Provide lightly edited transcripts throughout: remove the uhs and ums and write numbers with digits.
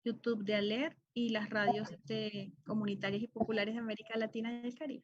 YouTube de ALER y las radios comunitarias y populares de América Latina y el Caribe.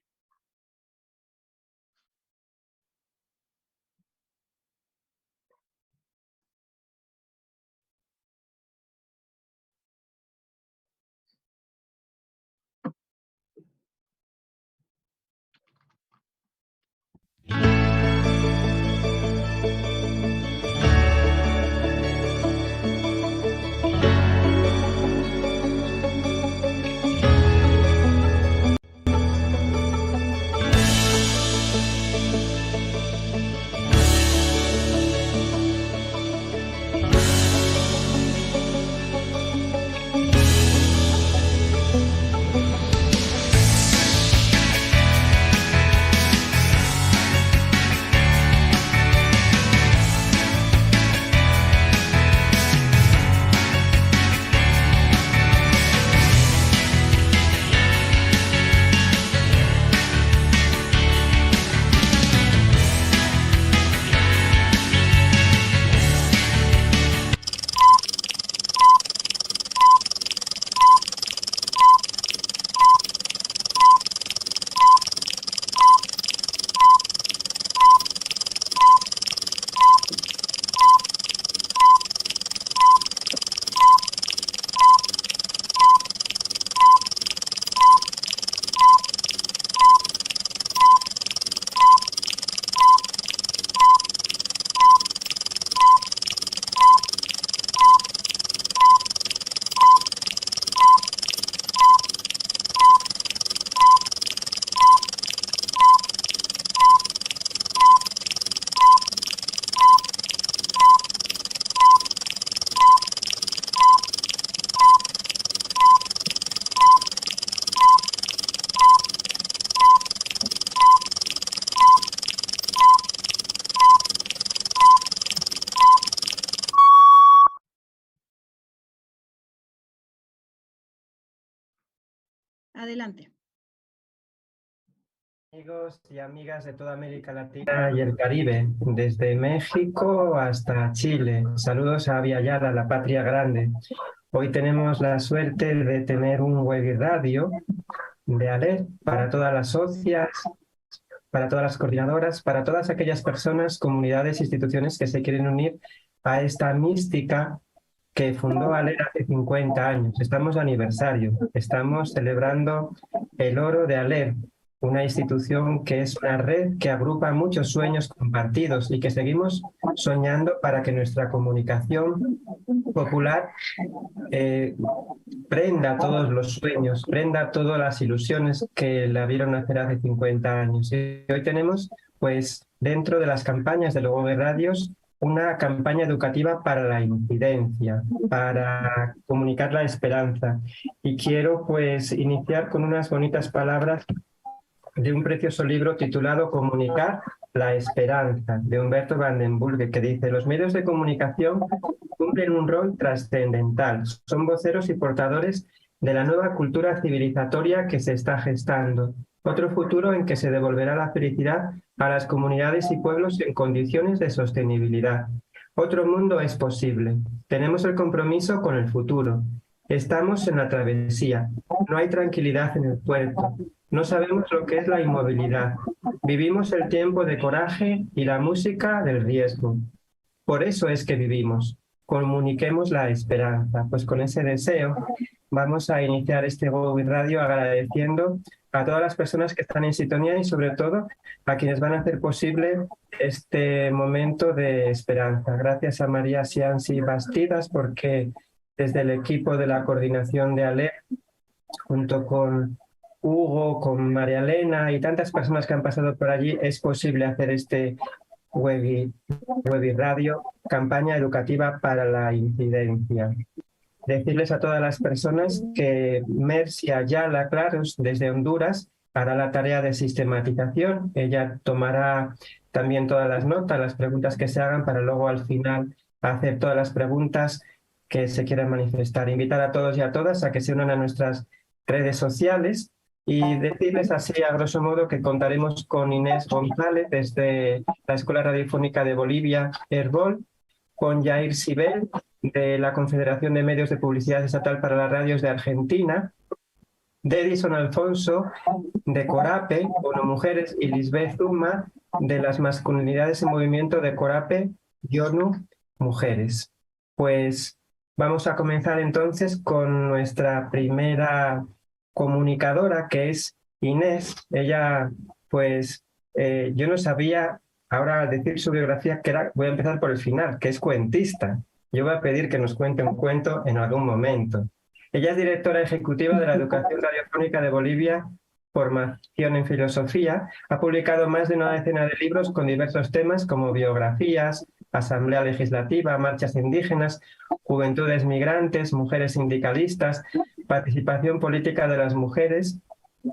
Adelante. Amigos y amigas de toda América Latina y el Caribe, desde México hasta Chile. Saludos a Via Yala, la patria grande. Hoy tenemos la suerte de tener un webradio de ALER para todas las socias, para todas las coordinadoras, para todas aquellas personas, comunidades, instituciones que se quieren unir a esta mística que fundó ALER hace 50 años. Estamos de aniversario, estamos celebrando el oro de ALER, una institución que es una red que agrupa muchos sueños compartidos y que seguimos soñando para que nuestra comunicación popular prenda todos los sueños, prenda todas las ilusiones que la vieron nacer hace 50 años. Y hoy tenemos, pues, dentro de las campañas de Logo de Radios, una campaña educativa para la incidencia, para comunicar la esperanza. Y quiero, pues, iniciar con unas bonitas palabras de un precioso libro titulado Comunicar la esperanza, de Humberto van den Bulge, que dice: los medios de comunicación cumplen un rol trascendental, son voceros y portadores de la nueva cultura civilizatoria que se está gestando, otro futuro en que se devolverá la felicidad a las comunidades y pueblos en condiciones de sostenibilidad. Otro mundo es posible, tenemos el compromiso con el futuro, estamos en la travesía, no hay tranquilidad en el puerto, no sabemos lo que es la inmovilidad. Vivimos el tiempo de coraje y la música del riesgo. Por eso es que vivimos. Comuniquemos la esperanza. Pues con ese deseo vamos a iniciar este Go Radio agradeciendo a todas las personas que están en sintonía y sobre todo a quienes van a hacer posible este momento de esperanza. Gracias a María Siansi Bastidas, porque desde el equipo de la coordinación de ALER, junto con Hugo, con María Elena y tantas personas que han pasado por allí, es posible hacer este Webiradio, campaña educativa para la incidencia. Decirles a todas las personas que Mercy Ayala Claros, desde Honduras, hará la tarea de sistematización. Ella tomará también todas las notas, las preguntas que se hagan, para luego al final hacer todas las preguntas que se quieran manifestar. Invitar a todos y a todas a que se unan a nuestras redes sociales y decirles así, a grosso modo, que contaremos con Inés González desde la Escuela Radiofónica de Bolivia, Herbol, con Jair Sibel de la Confederación de Medios de Publicidad Estatal para las Radios de Argentina, de Edison Alfonso, de Corape, ONU Mujeres, y Lisbeth Zuma, de las Masculinidades en Movimiento de Corape y ONU Mujeres. Pues vamos a comenzar entonces con nuestra primera comunicadora, que es Inés. Ella, pues, yo no sabía, ahora al decir su biografía, voy a empezar por el final, que es cuentista. Yo voy a pedir que nos cuente un cuento en algún momento. Ella es directora ejecutiva de la Educación Radiofónica de Bolivia, formación en filosofía. Ha publicado más de una decena de libros con diversos temas como biografías, asamblea legislativa, marchas indígenas, juventudes migrantes, mujeres sindicalistas, participación política de las mujeres.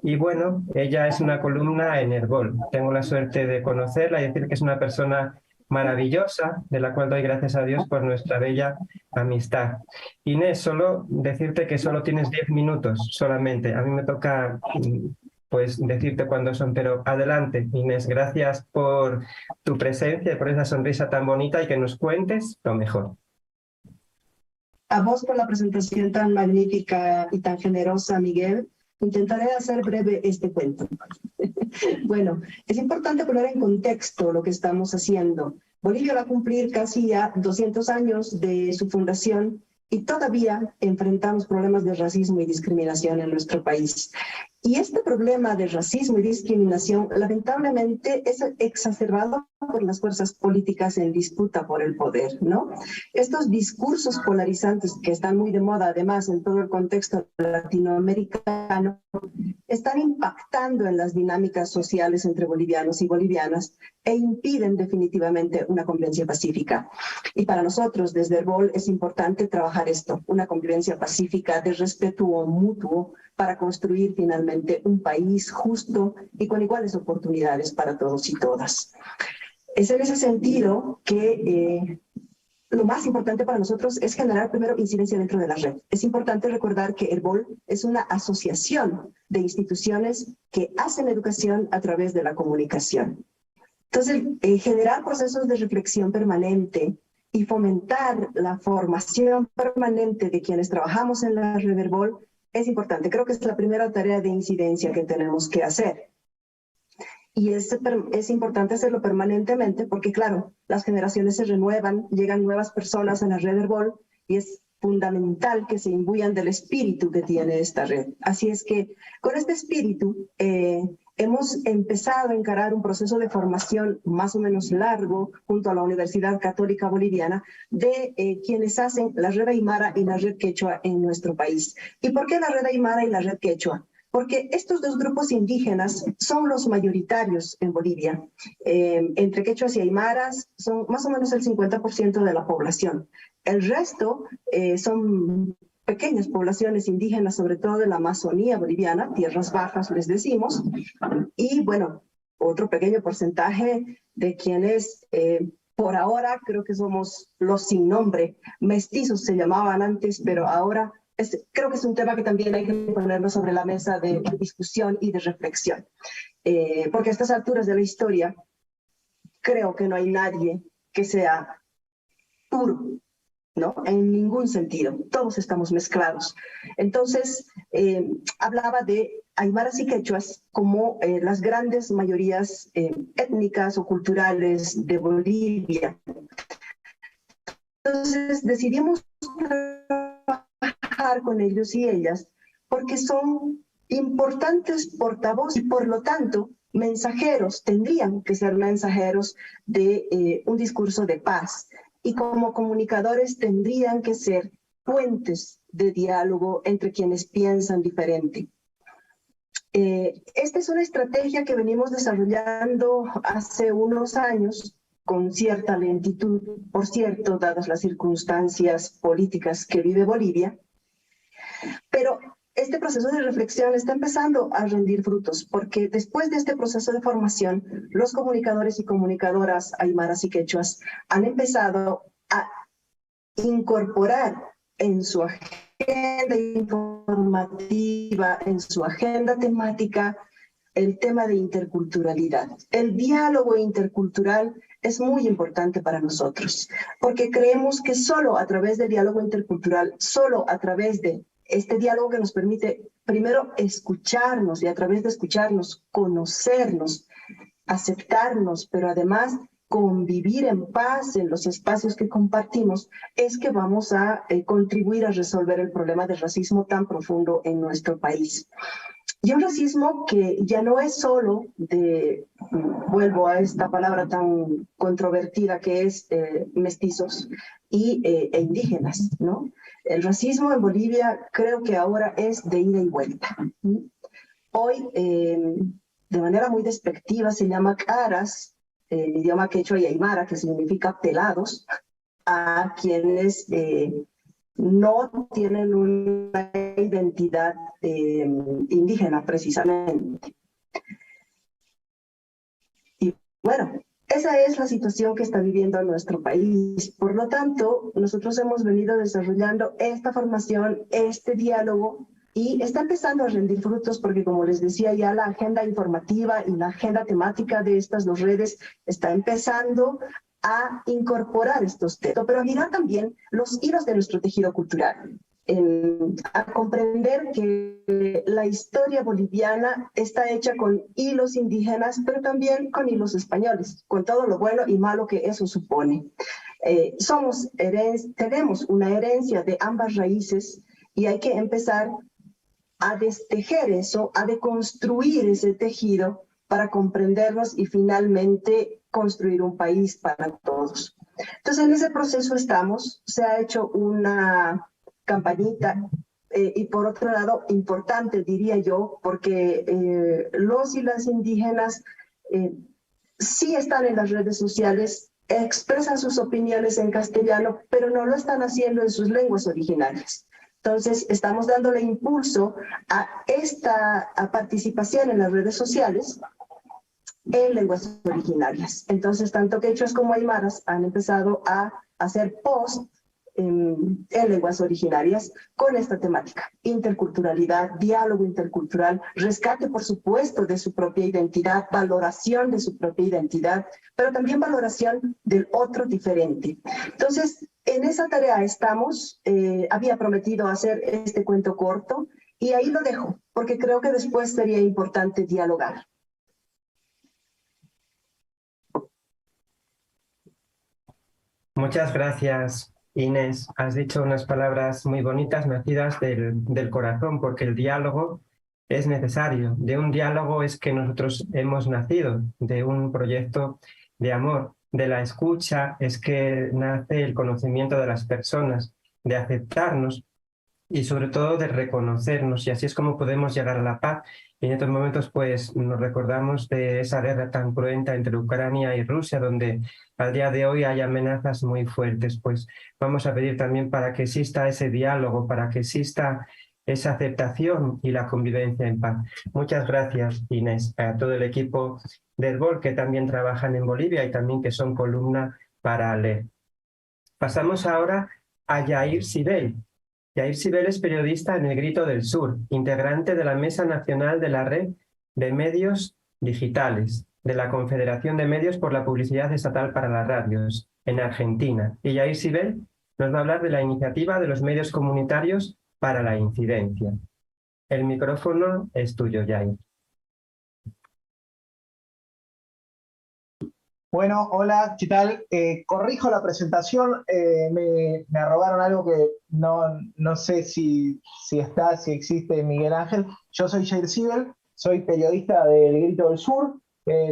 Y bueno, ella es una columna en Herbol. Tengo la suerte de conocerla y decir que es una persona maravillosa, de la cual doy gracias a Dios por nuestra bella amistad. Inés, solo decirte que solo tienes 10 minutos solamente. A mí me toca pues decirte cuándo son, pero adelante, Inés. Gracias por tu presencia y por esa sonrisa tan bonita y que nos cuentes lo mejor. A vos por la presentación tan magnífica y tan generosa, Miguel. Intentaré hacer breve este cuento. Bueno, es importante poner en contexto lo que estamos haciendo. Bolivia va a cumplir casi ya 200 años de su fundación y todavía enfrentamos problemas de racismo y discriminación en nuestro país. Y este problema de racismo y discriminación lamentablemente es exacerbado por las fuerzas políticas en disputa por el poder, ¿no? Estos discursos polarizantes que están muy de moda además en todo el contexto latinoamericano están impactando en las dinámicas sociales entre bolivianos y bolivianas e impiden definitivamente una convivencia pacífica. Y para nosotros desde Herbol es importante trabajar esto, una convivencia pacífica de respeto mutuo para construir finalmente un país justo y con iguales oportunidades para todos y todas. Es en ese sentido que lo más importante para nosotros es generar primero incidencia dentro de la red. Es importante recordar que Herbol es una asociación de instituciones que hacen educación a través de la comunicación. Entonces, generar procesos de reflexión permanente y fomentar la formación permanente de quienes trabajamos en la red Herbol es importante. Creo que es la primera tarea de incidencia que tenemos que hacer. Y es importante hacerlo permanentemente porque, claro, las generaciones se renuevan, llegan nuevas personas a la red Herbol y es fundamental que se imbuyan del espíritu que tiene esta red. Así es que con este espíritu hemos empezado a encarar un proceso de formación más o menos largo junto a la Universidad Católica Boliviana de quienes hacen la red Aymara y la red Quechua en nuestro país. ¿Y por qué la red Aymara y la red Quechua? Porque estos dos grupos indígenas son los mayoritarios en Bolivia. Entre quechuas y aymaras son más o menos el 50% de la población. El resto son pequeñas poblaciones indígenas, sobre todo de la Amazonía boliviana, tierras bajas les decimos, y bueno, otro pequeño porcentaje de quienes por ahora creo que somos los sin nombre, mestizos se llamaban antes, pero ahora creo que es un tema que también hay que ponerlo sobre la mesa de discusión y de reflexión. Porque a estas alturas de la historia, creo que no hay nadie que sea puro, ¿no? En ningún sentido. Todos estamos mezclados. Entonces, hablaba de aymaras y quechuas como las grandes mayorías étnicas o culturales de Bolivia. Entonces, decidimos con ellos y ellas, porque son importantes portavoces y por lo tanto mensajeros, tendrían que ser mensajeros de un discurso de paz y como comunicadores tendrían que ser puentes de diálogo entre quienes piensan diferente. Esta es una estrategia que venimos desarrollando hace unos años con cierta lentitud, por cierto, dadas las circunstancias políticas que vive Bolivia. Pero este proceso de reflexión está empezando a rendir frutos, porque después de este proceso de formación, los comunicadores y comunicadoras aymaras y quechuas han empezado a incorporar en su agenda informativa, en su agenda temática, el tema de interculturalidad. El diálogo intercultural es muy importante para nosotros, porque creemos que solo a través del diálogo intercultural, solo a través de este diálogo que nos permite primero escucharnos y a través de escucharnos conocernos, aceptarnos, pero además convivir en paz en los espacios que compartimos, es que vamos a contribuir a resolver el problema del racismo tan profundo en nuestro país. Y un racismo que ya no es solo de, vuelvo a esta palabra tan controvertida que es mestizos e indígenas, ¿no? El racismo en Bolivia creo que ahora es de ida y vuelta. Hoy, de manera muy despectiva, se llama caras, el idioma quechua y aymara, que significa pelados, a quienes no tienen una identidad indígena, precisamente. Y bueno, esa es la situación que está viviendo nuestro país. Por lo tanto, nosotros hemos venido desarrollando esta formación, este diálogo, y está empezando a rendir frutos porque, como les decía, ya la agenda informativa y la agenda temática de estas dos redes está empezando a incorporar estos temas, pero a mirar también los hilos de nuestro tejido cultural, a comprender que la historia boliviana está hecha con hilos indígenas, pero también con hilos españoles, con todo lo bueno y malo que eso supone. Tenemos una herencia de ambas raíces y hay que empezar a destejer eso, a deconstruir ese tejido para comprendernos y finalmente construir un país para todos. Entonces, en ese proceso estamos. Se ha hecho una campañita y por otro lado, importante diría yo, porque los y las indígenas sí están en las redes sociales, expresan sus opiniones en castellano, pero no lo están haciendo en sus lenguas originarias. Entonces, estamos dándole impulso a esta participación en las redes sociales en lenguas originarias. Entonces, tanto quechuas como aymaras han empezado a hacer posts en lenguas originarias con esta temática: interculturalidad, diálogo intercultural, rescate, por supuesto, de su propia identidad, valoración de su propia identidad, pero también valoración del otro diferente. Entonces, en esa tarea estamos. Había prometido hacer este cuento corto y ahí lo dejo, porque creo que después sería importante dialogar. Muchas gracias, Inés. Has dicho unas palabras muy bonitas, nacidas del corazón, porque el diálogo es necesario. De un diálogo es que nosotros hemos nacido, de un proyecto de amor. De la escucha es que nace el conocimiento de las personas, de aceptarnos y sobre todo de reconocernos. Y así es como podemos llegar a la paz. Y en estos momentos pues nos recordamos de esa guerra tan cruenta entre Ucrania y Rusia, donde al día de hoy hay amenazas muy fuertes. Pues vamos a pedir también para que exista ese diálogo, para que exista esa aceptación y la convivencia en paz. Muchas gracias, Inés, a todo el equipo del BOL que también trabajan en Bolivia y también que son columna para leer. Pasamos ahora a Yair Sibel. Yair Sibel es periodista en El Grito del Sur, integrante de la Mesa Nacional de la Red de Medios Digitales, de la Confederación de Medios por la Publicidad Estatal para las Radios, en Argentina. Y Yair Sibel nos va a hablar de la iniciativa de los medios comunitarios para la incidencia. El micrófono es tuyo, Yair. Bueno, hola, ¿qué tal? Corrijo la presentación, me arrogaron algo que no sé si existe Miguel Ángel. Yo soy Yair Sibel, soy periodista del Grito del Sur,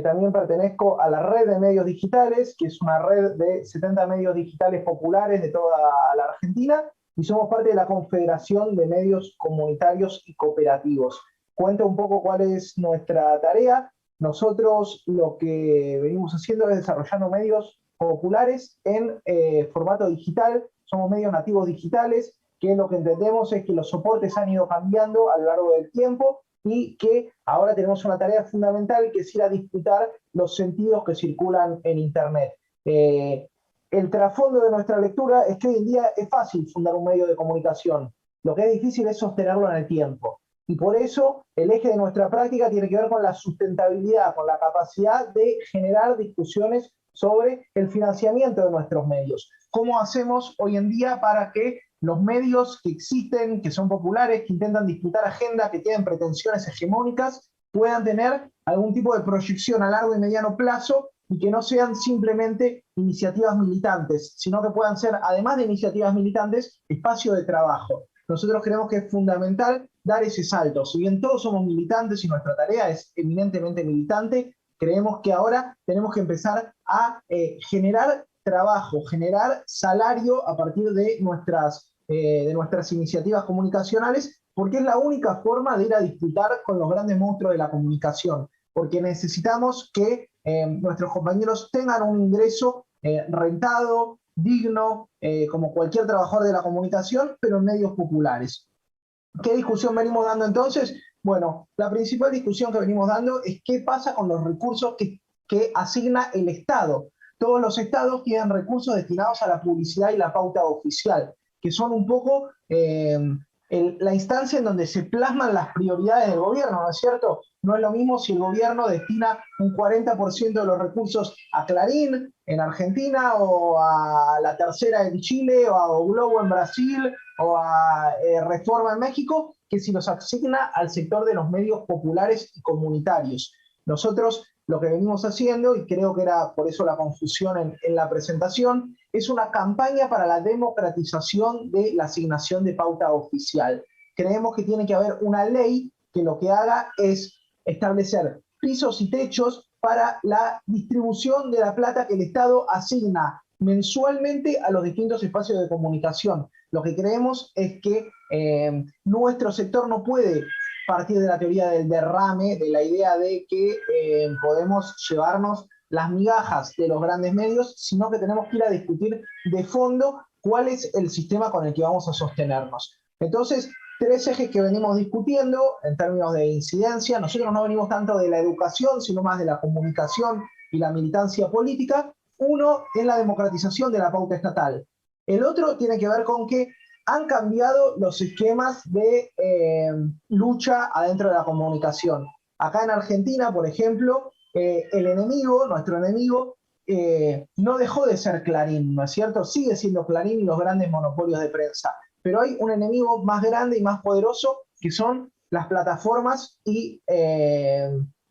también pertenezco a la Red de Medios Digitales, que es una red de 70 medios digitales populares de toda la Argentina, y somos parte de la Confederación de Medios Comunitarios y Cooperativos. Cuento un poco cuál es nuestra tarea. Nosotros lo que venimos haciendo es desarrollando medios populares en formato digital. Somos medios nativos digitales, que lo que entendemos es que los soportes han ido cambiando a lo largo del tiempo y que ahora tenemos una tarea fundamental, que es ir a disputar los sentidos que circulan en Internet. El trasfondo de nuestra lectura es que hoy en día es fácil fundar un medio de comunicación. Lo que es difícil es sostenerlo en el tiempo. Y por eso el eje de nuestra práctica tiene que ver con la sustentabilidad, con la capacidad de generar discusiones sobre el financiamiento de nuestros medios. ¿Cómo hacemos hoy en día para que los medios que existen, que son populares, que intentan disputar agenda, que tienen pretensiones hegemónicas, puedan tener algún tipo de proyección a largo y mediano plazo y que no sean simplemente iniciativas militantes, sino que puedan ser, además de iniciativas militantes, espacio de trabajo? Nosotros creemos que es fundamental dar ese salto. Si bien todos somos militantes y nuestra tarea es eminentemente militante, creemos que ahora tenemos que empezar a generar trabajo, generar salario a partir de nuestras iniciativas comunicacionales, porque es la única forma de ir a disputar con los grandes monstruos de la comunicación, porque necesitamos que nuestros compañeros tengan un ingreso rentado, digno, como cualquier trabajador de la comunicación, pero en medios populares. ¿Qué discusión venimos dando entonces? Bueno, la principal discusión que venimos dando es qué pasa con los recursos que asigna el Estado. Todos los estados tienen recursos destinados a la publicidad y la pauta oficial, que son un poco la instancia en donde se plasman las prioridades del gobierno, ¿no es cierto? No es lo mismo si el gobierno destina un 40% de los recursos a Clarín en Argentina, o a La Tercera en Chile, o a O Globo en Brasil, o a Reforma en México, que si los asigna al sector de los medios populares y comunitarios. Nosotros lo que venimos haciendo, y creo que era por eso la confusión en la presentación, es una campaña para la democratización de la asignación de pauta oficial. Creemos que tiene que haber una ley que lo que haga es establecer pisos y techos para la distribución de la plata que el Estado asigna mensualmente a los distintos espacios de comunicación. Lo que creemos es que nuestro sector no puede partir de la teoría del derrame, de la idea de que podemos llevarnos las migajas de los grandes medios, sino que tenemos que ir a discutir de fondo cuál es el sistema con el que vamos a sostenernos. Entonces, tres ejes que venimos discutiendo en términos de incidencia. Nosotros no venimos tanto de la educación, sino más de la comunicación y la militancia política. Uno es la democratización de la pauta estatal. El otro tiene que ver con que han cambiado los esquemas de lucha adentro de la comunicación. Acá en Argentina, por ejemplo, el enemigo, nuestro enemigo, no dejó de ser Clarín, ¿no es cierto? Sigue siendo Clarín y los grandes monopolios de prensa. Pero hay un enemigo más grande y más poderoso, que son las plataformas y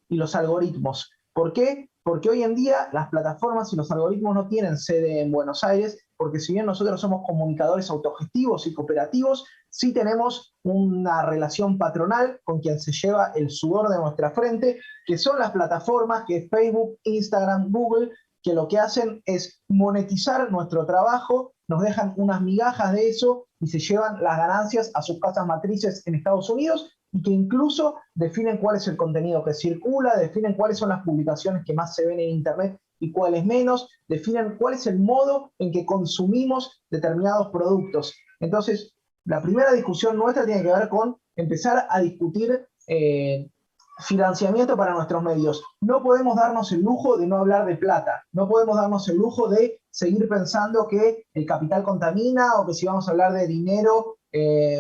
los algoritmos. ¿Por qué? Porque hoy en día las plataformas y los algoritmos no tienen sede en Buenos Aires, porque si bien nosotros somos comunicadores autogestivos y cooperativos, sí tenemos una relación patronal con quien se lleva el sudor de nuestra frente, que son las plataformas, que es Facebook, Instagram, Google, que lo que hacen es monetizar nuestro trabajo, nos dejan unas migajas de eso y se llevan las ganancias a sus casas matrices en Estados Unidos, y que incluso definen cuál es el contenido que circula, definen cuáles son las publicaciones que más se ven en Internet y cuáles menos, definen cuál es el modo en que consumimos determinados productos. Entonces, la primera discusión nuestra tiene que ver con empezar a discutir financiamiento para nuestros medios. No podemos darnos el lujo de no hablar de plata, no podemos darnos el lujo de seguir pensando que el capital contamina, o que si vamos a hablar de dinero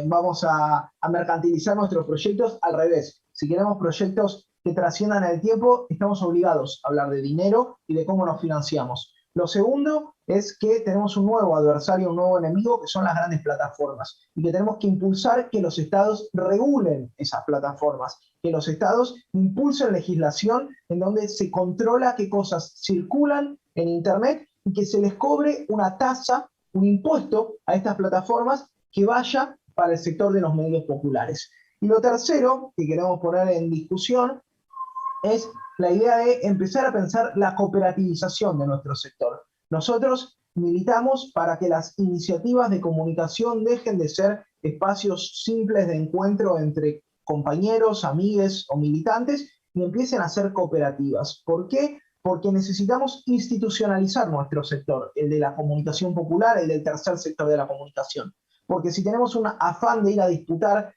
vamos a mercantilizar nuestros proyectos. Al revés, si queremos proyectos que trasciendan el tiempo, estamos obligados a hablar de dinero y de cómo nos financiamos. Lo segundo es que tenemos un nuevo adversario, un nuevo enemigo, que son las grandes plataformas, y que tenemos que impulsar que los estados regulen esas plataformas, que los estados impulsen legislación en donde se controla qué cosas circulan en Internet, y que se les cobre una tasa, un impuesto a estas plataformas que vaya para el sector de los medios populares. Y lo tercero que queremos poner en discusión es la idea de empezar a pensar la cooperativización de nuestro sector. Nosotros militamos para que las iniciativas de comunicación dejen de ser espacios simples de encuentro entre compañeros, amigues o militantes, y empiecen a ser cooperativas. ¿Por qué? Porque necesitamos institucionalizar nuestro sector, el de la comunicación popular, el del tercer sector de la comunicación. Porque si tenemos un afán de ir a disputar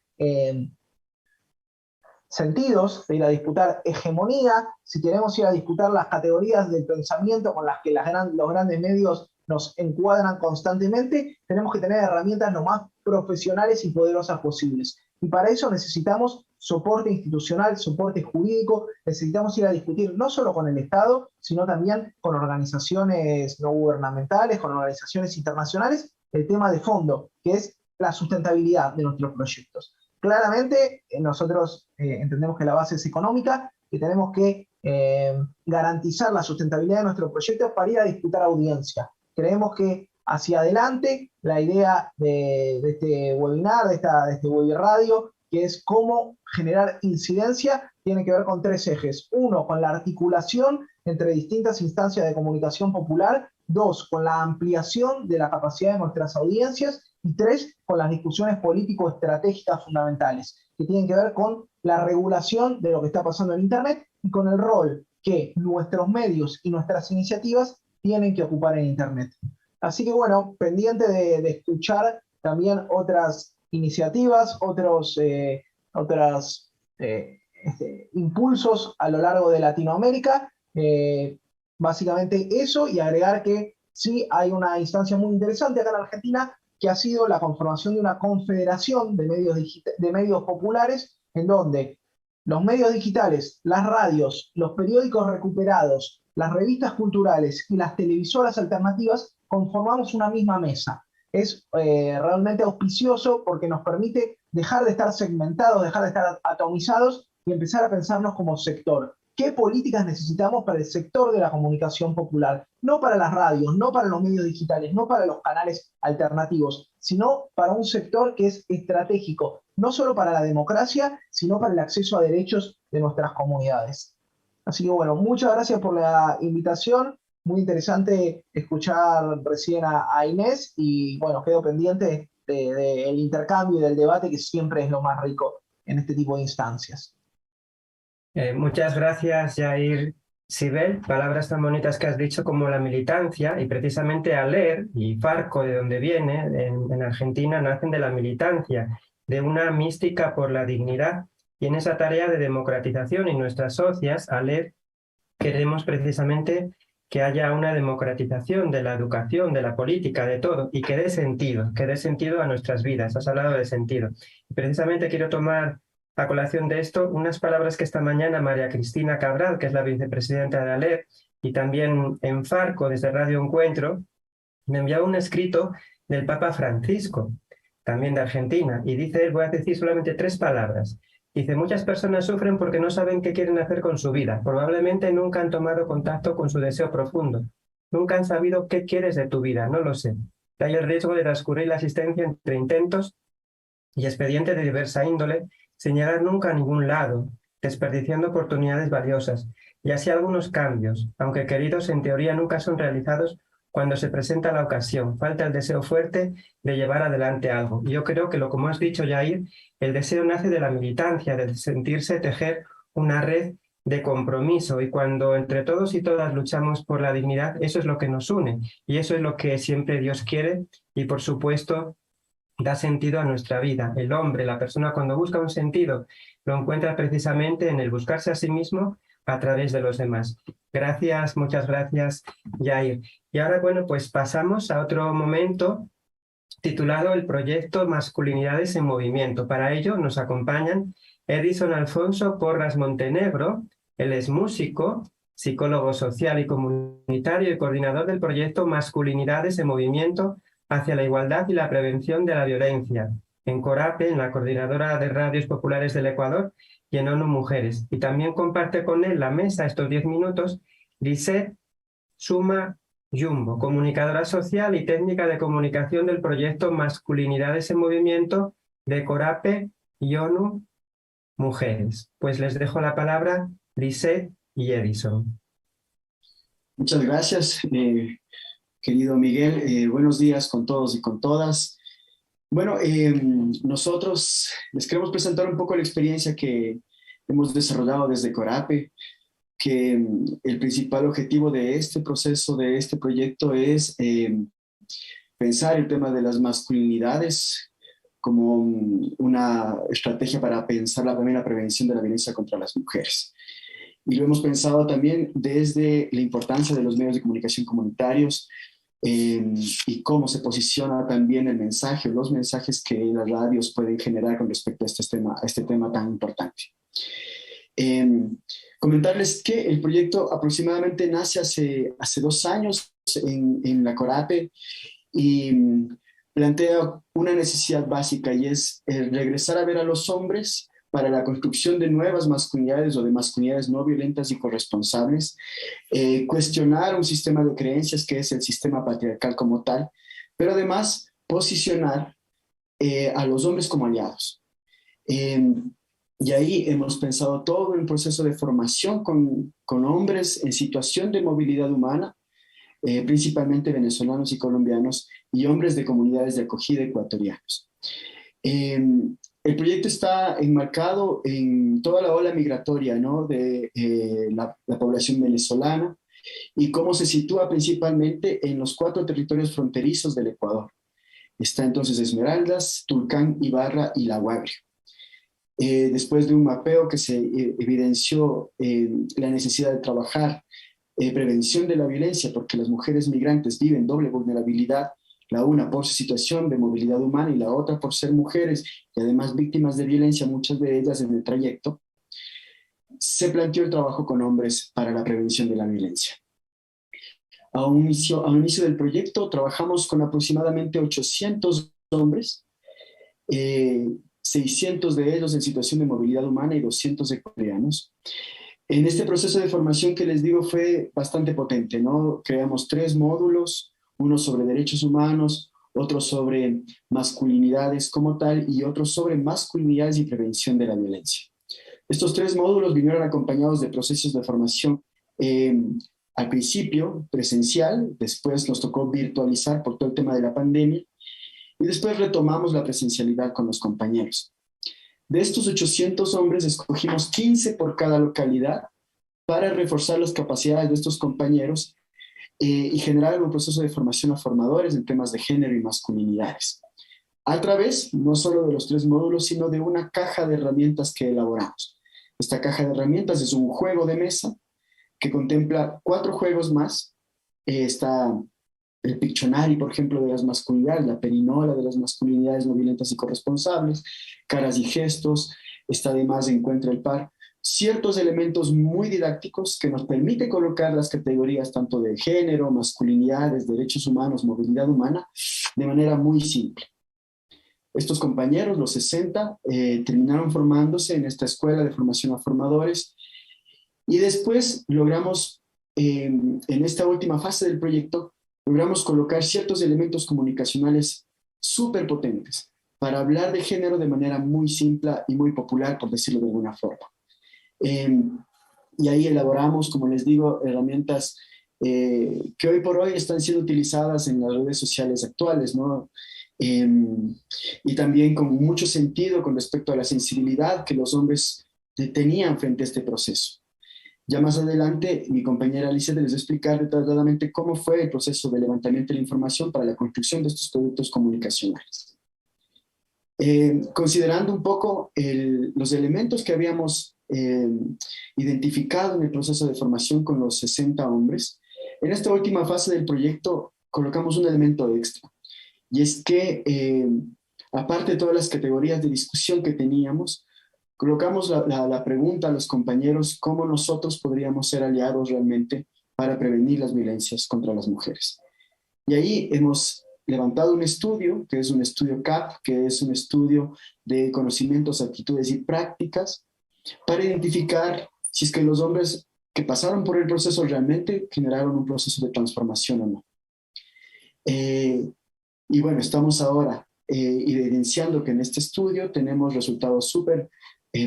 sentidos, de ir a disputar hegemonía, si queremos ir a disputar las categorías del pensamiento con las que los grandes medios nos encuadran constantemente, tenemos que tener herramientas lo más profesionales y poderosas posibles. Y para eso necesitamos soporte institucional, soporte jurídico. Necesitamos ir a discutir no solo con el Estado, sino también con organizaciones no gubernamentales, con organizaciones internacionales, el tema de fondo, que es la sustentabilidad de nuestros proyectos. Claramente, nosotros entendemos que la base es económica, que tenemos que garantizar la sustentabilidad de nuestros proyectos para ir a disputar audiencia. Creemos que hacia adelante la idea de este webinar, de este webiradio, que es cómo generar incidencia, tiene que ver con 3 ejes. 1, con la articulación entre distintas instancias de comunicación popular. 2, con la ampliación de la capacidad de nuestras audiencias. Y 3, con las discusiones político-estratégicas fundamentales, que tienen que ver con la regulación de lo que está pasando en Internet y con el rol que nuestros medios y nuestras iniciativas tienen que ocupar en Internet. Así que bueno, pendiente de escuchar también otras iniciativas, otros impulsos a lo largo de Latinoamérica. Básicamente eso, y agregar que sí hay una instancia muy interesante acá en Argentina, que ha sido la conformación de una confederación de medios populares, en donde los medios digitales, las radios, los periódicos recuperados, las revistas culturales y las televisoras alternativas conformamos una misma mesa. Es realmente auspicioso porque nos permite dejar de estar segmentados, dejar de estar atomizados y empezar a pensarnos como sector. ¿Qué políticas necesitamos para el sector de la comunicación popular? No para las radios, no para los medios digitales, no para los canales alternativos, sino para un sector que es estratégico, no solo para la democracia, sino para el acceso a derechos de nuestras comunidades. Así que bueno, muchas gracias por la invitación. Muy interesante escuchar recién a Inés y bueno, quedo pendiente del intercambio y del debate, que siempre es lo más rico en este tipo de instancias. Muchas gracias, Jair Sibel. Palabras tan bonitas que has dicho como la militancia, y precisamente ALER y Farco, de donde viene, en Argentina, nacen de la militancia, de una mística por la dignidad, y en esa tarea de democratización y nuestras socias, ALER, queremos precisamente que haya una democratización de la educación, de la política, de todo, y que dé sentido a nuestras vidas. Has hablado de sentido. Y precisamente quiero tomar a colación de esto unas palabras que esta mañana María Cristina Cabral, que es la vicepresidenta de ALER, y también en Farco, desde Radio Encuentro, me envió un escrito del Papa Francisco, también de Argentina, y dice, voy a decir solamente 3 palabras. Dice, muchas personas sufren porque no saben qué quieren hacer con su vida. Probablemente nunca han tomado contacto con su deseo profundo. Nunca han sabido qué quieres de tu vida, no lo sé. Hay el riesgo de transcurrir la existencia entre intentos y expedientes de diversa índole, sin llegar nunca a ningún lado, desperdiciando oportunidades valiosas. Y así algunos cambios, aunque queridos, en teoría nunca son realizados cuando se presenta la ocasión. Falta el deseo fuerte de llevar adelante algo. Y yo creo que, como has dicho, Jair, el deseo nace de la militancia, de sentirse tejer una red de compromiso, y cuando entre todos y todas luchamos por la dignidad, eso es lo que nos une, y eso es lo que siempre Dios quiere, y por supuesto da sentido a nuestra vida. El hombre, la persona, cuando busca un sentido, lo encuentra precisamente en el buscarse a sí mismo a través de los demás. Gracias, muchas gracias, Jair. Y ahora, bueno, pues pasamos a otro momento titulado el proyecto Masculinidades en Movimiento. Para ello nos acompañan Edison Alfonso Porras Montenegro. Él es músico, psicólogo social y comunitario y coordinador del proyecto Masculinidades en Movimiento hacia la igualdad y la prevención de la violencia, en CORAPE, en la Coordinadora de Radios Populares del Ecuador, y en ONU Mujeres. Y también comparte con él la mesa estos 10 minutos Lisette Suma Jumbo, comunicadora social y técnica de comunicación del proyecto Masculinidades en Movimiento de CORAPE y ONU Mujeres. Pues les dejo la palabra, Lisette y Edison. Muchas gracias, querido Miguel. Buenos días con todos y con todas. Bueno, nosotros les queremos presentar un poco la experiencia que hemos desarrollado desde CORAPE, que el principal objetivo de este proceso, de este proyecto, es pensar el tema de las masculinidades como una estrategia para pensar también la prevención de la violencia contra las mujeres. Y lo hemos pensado también desde la importancia de los medios de comunicación comunitarios y cómo se posiciona también el mensaje, los mensajes que las radios pueden generar con respecto a este tema tan importante. Comentarles que el proyecto aproximadamente nace hace 2 años en la Corape y plantea una necesidad básica y es regresar a ver a los hombres para la construcción de nuevas masculinidades o de masculinidades no violentas y corresponsables, cuestionar un sistema de creencias que es el sistema patriarcal como tal, pero además posicionar a los hombres como aliados. Y ahí hemos pensado todo en un proceso de formación con hombres en situación de movilidad humana, principalmente venezolanos y colombianos, y hombres de comunidades de acogida ecuatorianos. El proyecto está enmarcado en toda la ola migratoria, ¿no?, de la población venezolana y cómo se sitúa principalmente en los 4 territorios fronterizos del Ecuador. Está entonces Esmeraldas, Tulcán, Ibarra y La Guaira. Después de un mapeo que se evidenció la necesidad de trabajar prevención de la violencia, porque las mujeres migrantes viven doble vulnerabilidad, la una por su situación de movilidad humana y la otra por ser mujeres y además víctimas de violencia, muchas de ellas en el trayecto, se planteó el trabajo con hombres para la prevención de la violencia. A un inicio del proyecto trabajamos con aproximadamente 800 hombres, 600 de ellos en situación de movilidad humana y 200 ecuatorianos. En este proceso de formación que les digo fue bastante potente, ¿no? Creamos 3 módulos, uno sobre derechos humanos, otro sobre masculinidades como tal y otro sobre masculinidades y prevención de la violencia. Estos 3 módulos vinieron acompañados de procesos de formación al principio presencial, después nos tocó virtualizar por todo el tema de la pandemia y después retomamos la presencialidad con los compañeros. De estos 800 hombres escogimos 15 por cada localidad para reforzar las capacidades de estos compañeros y generar un proceso de formación a formadores en temas de género y masculinidades. A través no solo de los 3 módulos, sino de una caja de herramientas que elaboramos. Esta caja de herramientas es un juego de mesa que contempla 4 juegos más. Está el Pictionary, por ejemplo, de las masculinidades, la perinola de las masculinidades no violentas y corresponsables, caras y gestos, está además Encuentra el par, ciertos elementos muy didácticos que nos permiten colocar las categorías tanto de género, masculinidades, derechos humanos, movilidad humana, de manera muy simple. Estos compañeros, los 60, terminaron formándose en esta escuela de formación a formadores y después logramos, en esta última fase del proyecto, logramos colocar ciertos elementos comunicacionales súper potentes para hablar de género de manera muy simple y muy popular, por decirlo de alguna forma. Y ahí elaboramos, como les digo, herramientas que hoy por hoy están siendo utilizadas en las redes sociales actuales, ¿no? Y también con mucho sentido con respecto a la sensibilidad que los hombres tenían frente a este proceso. Ya más adelante, mi compañera Alicia les va a explicar detalladamente cómo fue el proceso de levantamiento de la información para la construcción de estos productos comunicacionales. Considerando un poco los elementos que habíamos identificado en el proceso de formación con los 60 hombres, en esta última fase del proyecto colocamos un elemento extra, y es que aparte de todas las categorías de discusión que teníamos, colocamos la pregunta a los compañeros cómo nosotros podríamos ser aliados realmente para prevenir las violencias contra las mujeres. Y ahí hemos levantado un estudio, que es un estudio CAP, que es un estudio de conocimientos, actitudes y prácticas, para identificar si es que los hombres que pasaron por el proceso realmente generaron un proceso de transformación o no. Y bueno, estamos ahora evidenciando que en este estudio tenemos resultados súper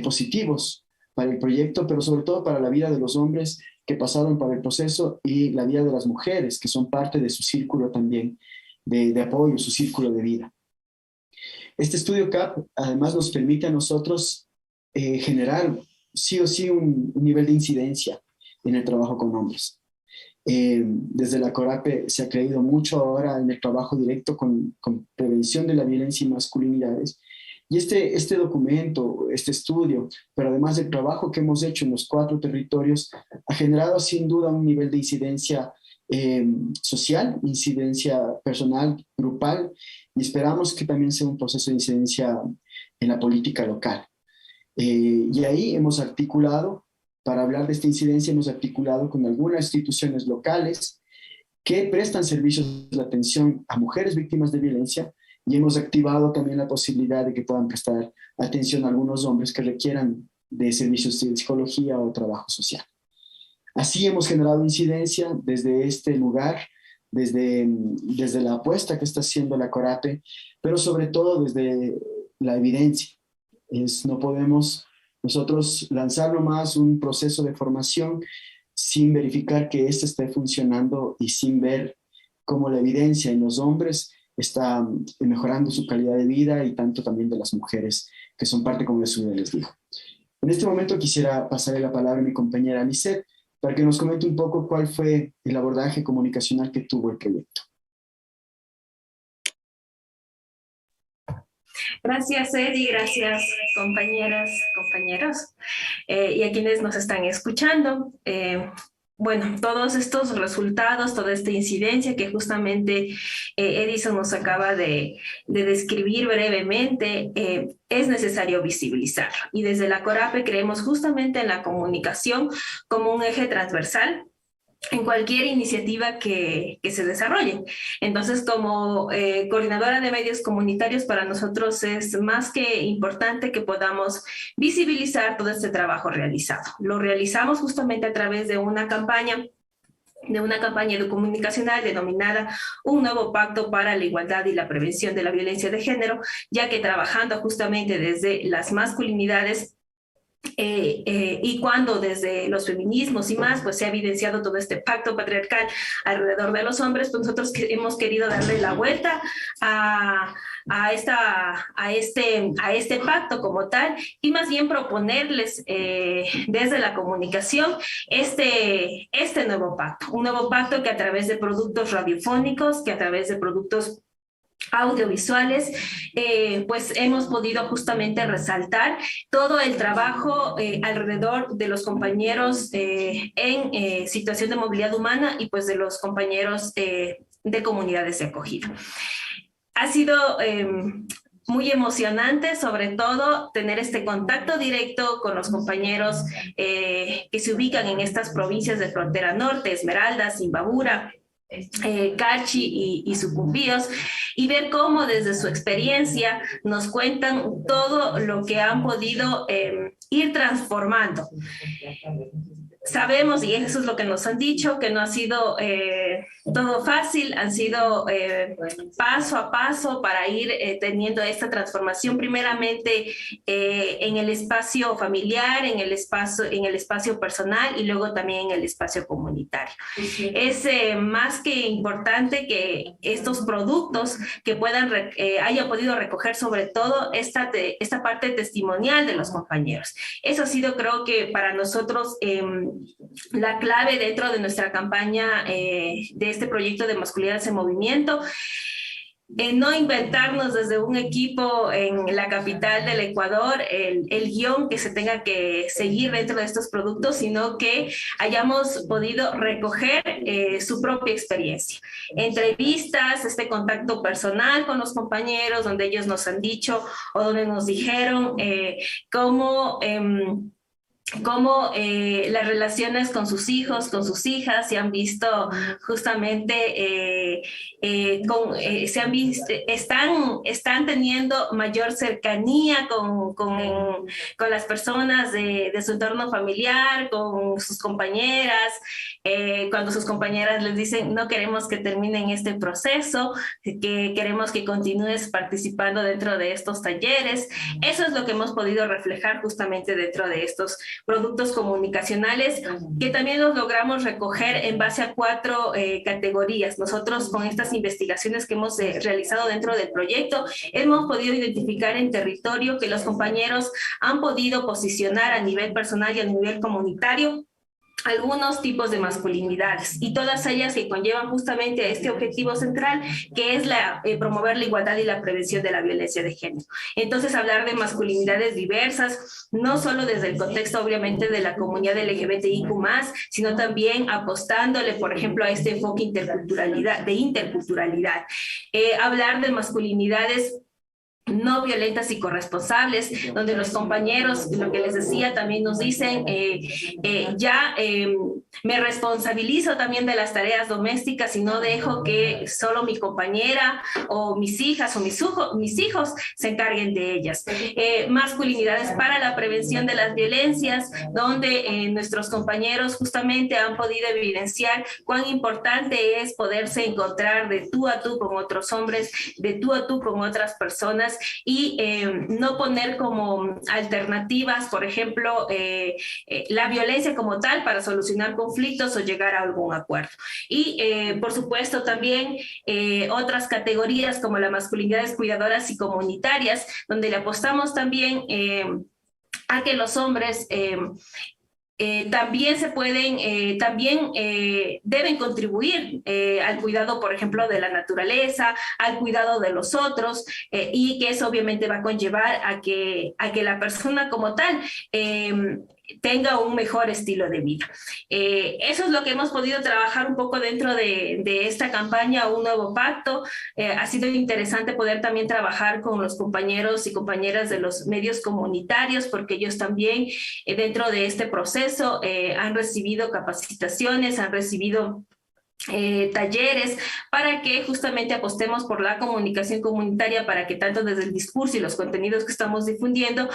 positivos para el proyecto, pero sobre todo para la vida de los hombres que pasaron por el proceso y la vida de las mujeres, que son parte de su círculo también de apoyo, su círculo de vida. Este estudio CAP además nos permite a nosotros generar sí o sí un nivel de incidencia en el trabajo con hombres. Desde la Corape se ha creído mucho ahora en el trabajo directo con prevención de la violencia y masculinidades. Y este documento, este estudio, pero además del trabajo que hemos hecho en los 4 territorios, ha generado sin duda un nivel de incidencia social, incidencia personal, grupal, y esperamos que también sea un proceso de incidencia en la política local. Y ahí hemos articulado, para hablar de esta incidencia, hemos articulado con algunas instituciones locales que prestan servicios de atención a mujeres víctimas de violencia, y hemos activado también la posibilidad de que puedan prestar atención a algunos hombres que requieran de servicios de psicología o trabajo social. Así hemos generado incidencia desde este lugar, desde la apuesta que está haciendo la CORAPE, pero sobre todo desde la evidencia. No podemos nosotros lanzar nomás un proceso de formación sin verificar que este esté funcionando y sin ver cómo la evidencia en los hombres está mejorando su calidad de vida, y tanto también de las mujeres que son parte, como les digo. En este momento quisiera pasarle la palabra a mi compañera Lisette para que nos comente un poco cuál fue el abordaje comunicacional que tuvo el proyecto. Gracias, Eddie, gracias, compañeras, compañeros, y a quienes nos están escuchando. Bueno, todos estos resultados, toda esta incidencia que justamente Edison nos acaba de describir brevemente, es necesario visibilizar. Y desde la CORAPE creemos justamente en la comunicación como un eje transversal en cualquier iniciativa que se desarrolle. Entonces, como coordinadora de medios comunitarios, para nosotros es más que importante que podamos visibilizar todo este trabajo realizado. Lo realizamos justamente a través de una campaña comunicacional denominada Un Nuevo Pacto para la Igualdad y la Prevención de la Violencia de Género, ya que trabajando justamente desde las masculinidades, y cuando desde los feminismos y más, pues se ha evidenciado todo este pacto patriarcal alrededor de los hombres, pues nosotros hemos querido darle la vuelta a este pacto como tal, y más bien proponerles desde la comunicación este nuevo pacto, un nuevo pacto que a través de productos radiofónicos, que a través de productos audiovisuales, pues hemos podido justamente resaltar todo el trabajo alrededor de los compañeros en situación de movilidad humana, y pues de los compañeros de comunidades de acogida. Ha sido muy emocionante, sobre todo, tener este contacto directo con los compañeros que se ubican en estas provincias de frontera norte: Esmeraldas, Imbabura, Carchi y Sucumbíos, y ver cómo desde su experiencia nos cuentan todo lo que han podido ir transformando. Sabemos, y eso es lo que nos han dicho, que no ha sido todo fácil, han sido paso a paso para ir teniendo esta transformación, primeramente en el espacio familiar, en el espacio personal, y luego también en el espacio comunitario. Es más que importante que estos productos que haya podido recoger sobre todo esta parte testimonial de los compañeros. Eso ha sido, creo que para nosotros, la clave dentro de nuestra campaña de este proyecto de Masculinidades en Movimiento. No inventarnos desde un equipo en la capital del Ecuador el guión que se tenga que seguir dentro de estos productos, sino que hayamos podido recoger su propia experiencia. Entrevistas, este contacto personal con los compañeros, donde ellos nos han dicho o donde nos dijeron cómo las relaciones con sus hijos, con sus hijas, se han visto justamente, están teniendo mayor cercanía con las personas de su entorno familiar, con sus compañeras, cuando sus compañeras les dicen: no queremos que terminen este proceso, que queremos que continúes participando dentro de estos talleres. Eso es lo que hemos podido reflejar justamente dentro de estos productos comunicacionales, que también los logramos recoger en base a 4 categorías. Nosotros, con estas investigaciones que hemos realizado dentro del proyecto, hemos podido identificar en territorio que los compañeros han podido posicionar a nivel personal y a nivel comunitario algunos tipos de masculinidades, y todas ellas que conllevan justamente a este objetivo central, que es promover la igualdad y la prevención de la violencia de género. Entonces, hablar de masculinidades diversas no solo desde el contexto obviamente de la comunidad LGBTIQ+, sino también apostándole, por ejemplo, a este enfoque de interculturalidad. Hablar de masculinidades no violentas y corresponsables, donde los compañeros, lo que les decía, también nos dicen, me responsabilizo también de las tareas domésticas y no dejo que solo mi compañera o mis hijas o mis hijos se encarguen de ellas. Masculinidades para la prevención de las violencias, donde nuestros compañeros justamente han podido evidenciar cuán importante es poderse encontrar de tú a tú con otros hombres, de tú a tú con otras personas, y no poner como alternativas, por ejemplo, la violencia como tal para solucionar conflictos o llegar a algún acuerdo. Y, por supuesto, también otras categorías como las masculinidades cuidadoras y comunitarias, donde le apostamos también a que los hombres también deben contribuir al cuidado, por ejemplo, de la naturaleza, al cuidado de los otros, y que eso obviamente va a conllevar a que la persona como tal tenga un mejor estilo de vida. Eso es lo que hemos podido trabajar un poco dentro de esta campaña, Un Nuevo Pacto. Ha sido interesante poder también trabajar con los compañeros y compañeras de los medios comunitarios, porque ellos también dentro de este proceso han recibido capacitaciones, han recibido talleres para que justamente apostemos por la comunicación comunitaria, para que tanto desde el discurso y los contenidos que estamos difundiendo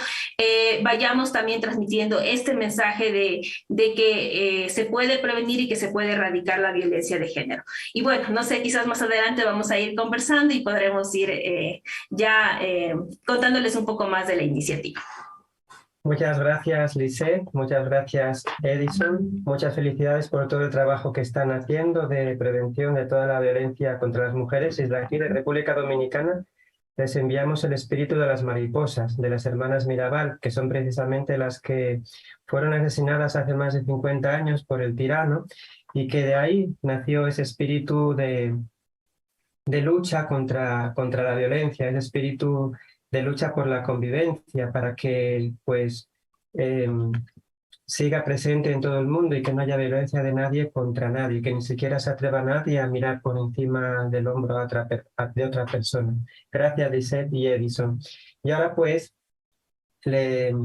vayamos también transmitiendo este mensaje de que se puede prevenir y que se puede erradicar la violencia de género. Y bueno, no sé, quizás más adelante vamos a ir conversando y podremos ir contándoles un poco más de la iniciativa. Muchas gracias, Lisette. Muchas gracias, Edison. Muchas felicidades por todo el trabajo que están haciendo de prevención de toda la violencia contra las mujeres. Desde aquí, de República Dominicana, les enviamos el espíritu de las mariposas, de las hermanas Mirabal, que son precisamente las que fueron asesinadas hace más de 50 años por el tirano, y que de ahí nació ese espíritu de lucha contra la violencia, ese espíritu de lucha por la convivencia, para que pues siga presente en todo el mundo y que no haya violencia de nadie contra nadie, que ni siquiera se atreva nadie a mirar por encima del hombro de otra persona. Gracias, Lisette y Edison. Y ahora pues le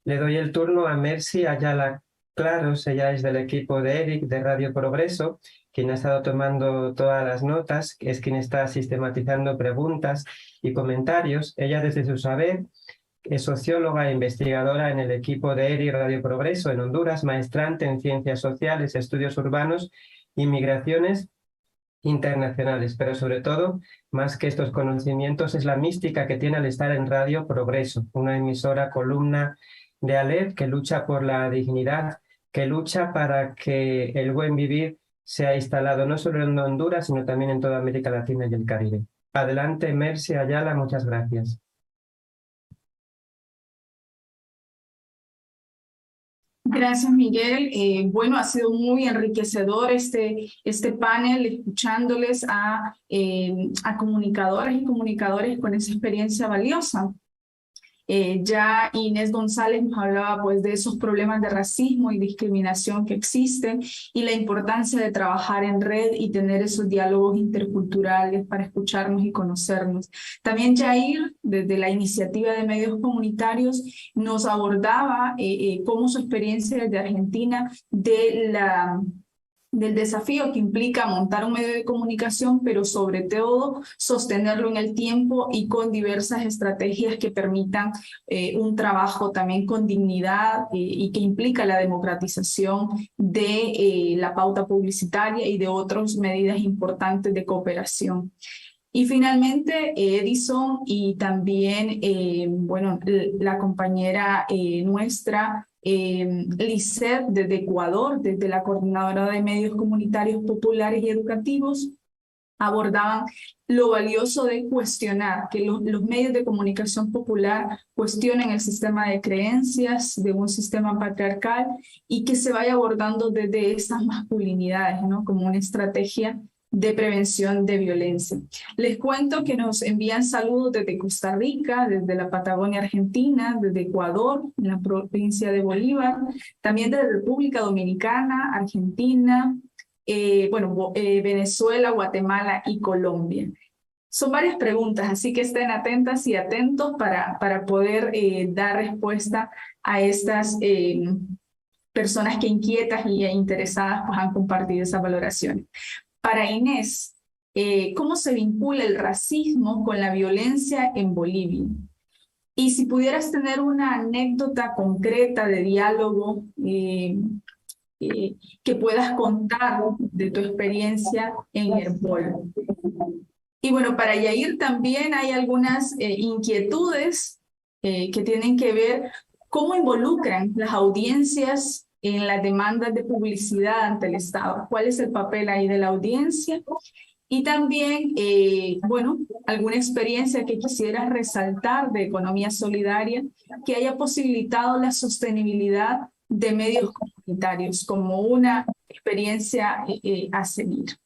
doy el turno a Mercy Ayala Claros. Ella es del equipo de ERIC de Radio Progreso, quien ha estado tomando todas las notas, es quien está sistematizando preguntas y comentarios. Ella, desde su saber, es socióloga e investigadora en el equipo de ERIC Radio Progreso en Honduras, maestrante en Ciencias Sociales, Estudios Urbanos y Migraciones Internacionales, pero sobre todo, más que estos conocimientos, es la mística que tiene al estar en Radio Progreso, una emisora columna de Aleph que lucha por la dignidad, que lucha para que el buen vivir sea instalado no solo en Honduras, sino también en toda América Latina y el Caribe. Adelante, Mercy Ayala, muchas gracias. Gracias, Miguel. Bueno, ha sido muy enriquecedor este panel, escuchándoles a comunicadoras y comunicadores con esa experiencia valiosa. Ya Inés González nos hablaba pues de esos problemas de racismo y discriminación que existen y la importancia de trabajar en red y tener esos diálogos interculturales para escucharnos y conocernos. También Jair, desde la iniciativa de medios comunitarios, nos abordaba cómo su experiencia desde Argentina del desafío que implica montar un medio de comunicación, pero sobre todo sostenerlo en el tiempo y con diversas estrategias que permitan un trabajo también con dignidad y que implica la democratización de la pauta publicitaria y de otras medidas importantes de cooperación. Y finalmente, Edison y también, bueno, la compañera nuestra, Lisette, desde Ecuador, desde la Coordinadora de Medios Comunitarios Populares y Educativos, abordaban lo valioso de cuestionar, que los medios de comunicación popular cuestionen el sistema de creencias de un sistema patriarcal y que se vaya abordando desde esas masculinidades, ¿no? Como una estrategia de prevención de violencia. Les cuento que nos envían saludos desde Costa Rica, desde la Patagonia Argentina, desde Ecuador, en la provincia de Bolívar, también desde República Dominicana, Argentina, Venezuela, Guatemala y Colombia. Son varias preguntas, así que estén atentas y atentos para poder dar respuesta a estas personas que inquietas y interesadas pues, han compartido esas valoraciones. Para Inés, ¿cómo se vincula el racismo con la violencia en Bolivia? Y si pudieras tener una anécdota concreta de diálogo que puedas contar de tu experiencia en Herbol. Y bueno, para Yair también hay algunas inquietudes que tienen que ver cómo involucran las audiencias en las demandas de publicidad ante el Estado. ¿Cuál es el papel ahí de la audiencia? Y también, alguna experiencia que quisieras resaltar de economía solidaria que haya posibilitado la sostenibilidad de medios comunitarios como una experiencia a seguir.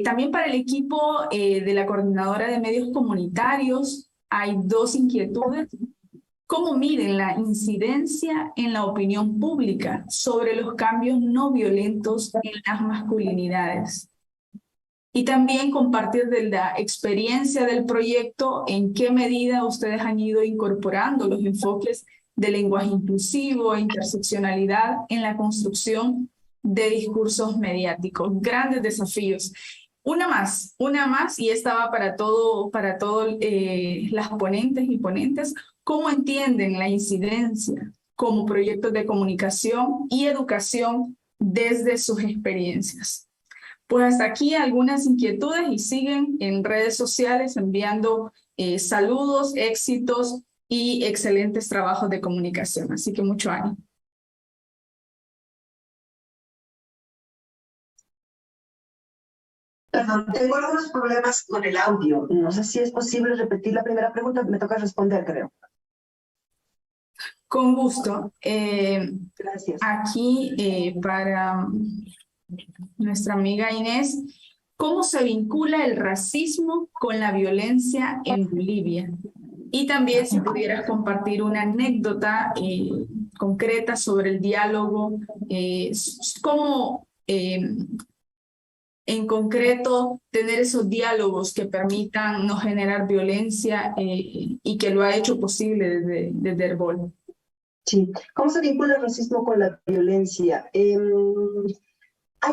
También para el equipo de la Coordinadora de Medios Comunitarios hay dos inquietudes. ¿Cómo miden la incidencia en la opinión pública sobre los cambios no violentos en las masculinidades? Y también compartir de la experiencia del proyecto, en qué medida ustedes han ido incorporando los enfoques de lenguaje inclusivo e interseccionalidad en la construcción de discursos mediáticos. Grandes desafíos. Una más, y esta va para todo las ponentes y ponentes. ¿Cómo entienden la incidencia como proyectos de comunicación y educación desde sus experiencias? Pues hasta aquí algunas inquietudes y siguen en redes sociales enviando saludos, éxitos y excelentes trabajos de comunicación. Así que mucho ánimo. Perdón, tengo algunos problemas con el audio. No sé si es posible repetir la primera pregunta. Me toca responder, creo. Con gusto. Gracias. Aquí para nuestra amiga Inés, ¿cómo se vincula el racismo con la violencia en Bolivia? Y también si pudieras compartir una anécdota concreta sobre el diálogo, cómo en concreto tener esos diálogos que permitan no generar violencia y que lo ha hecho posible desde Herbol. Sí. ¿Cómo se vincula el racismo con la violencia? Hay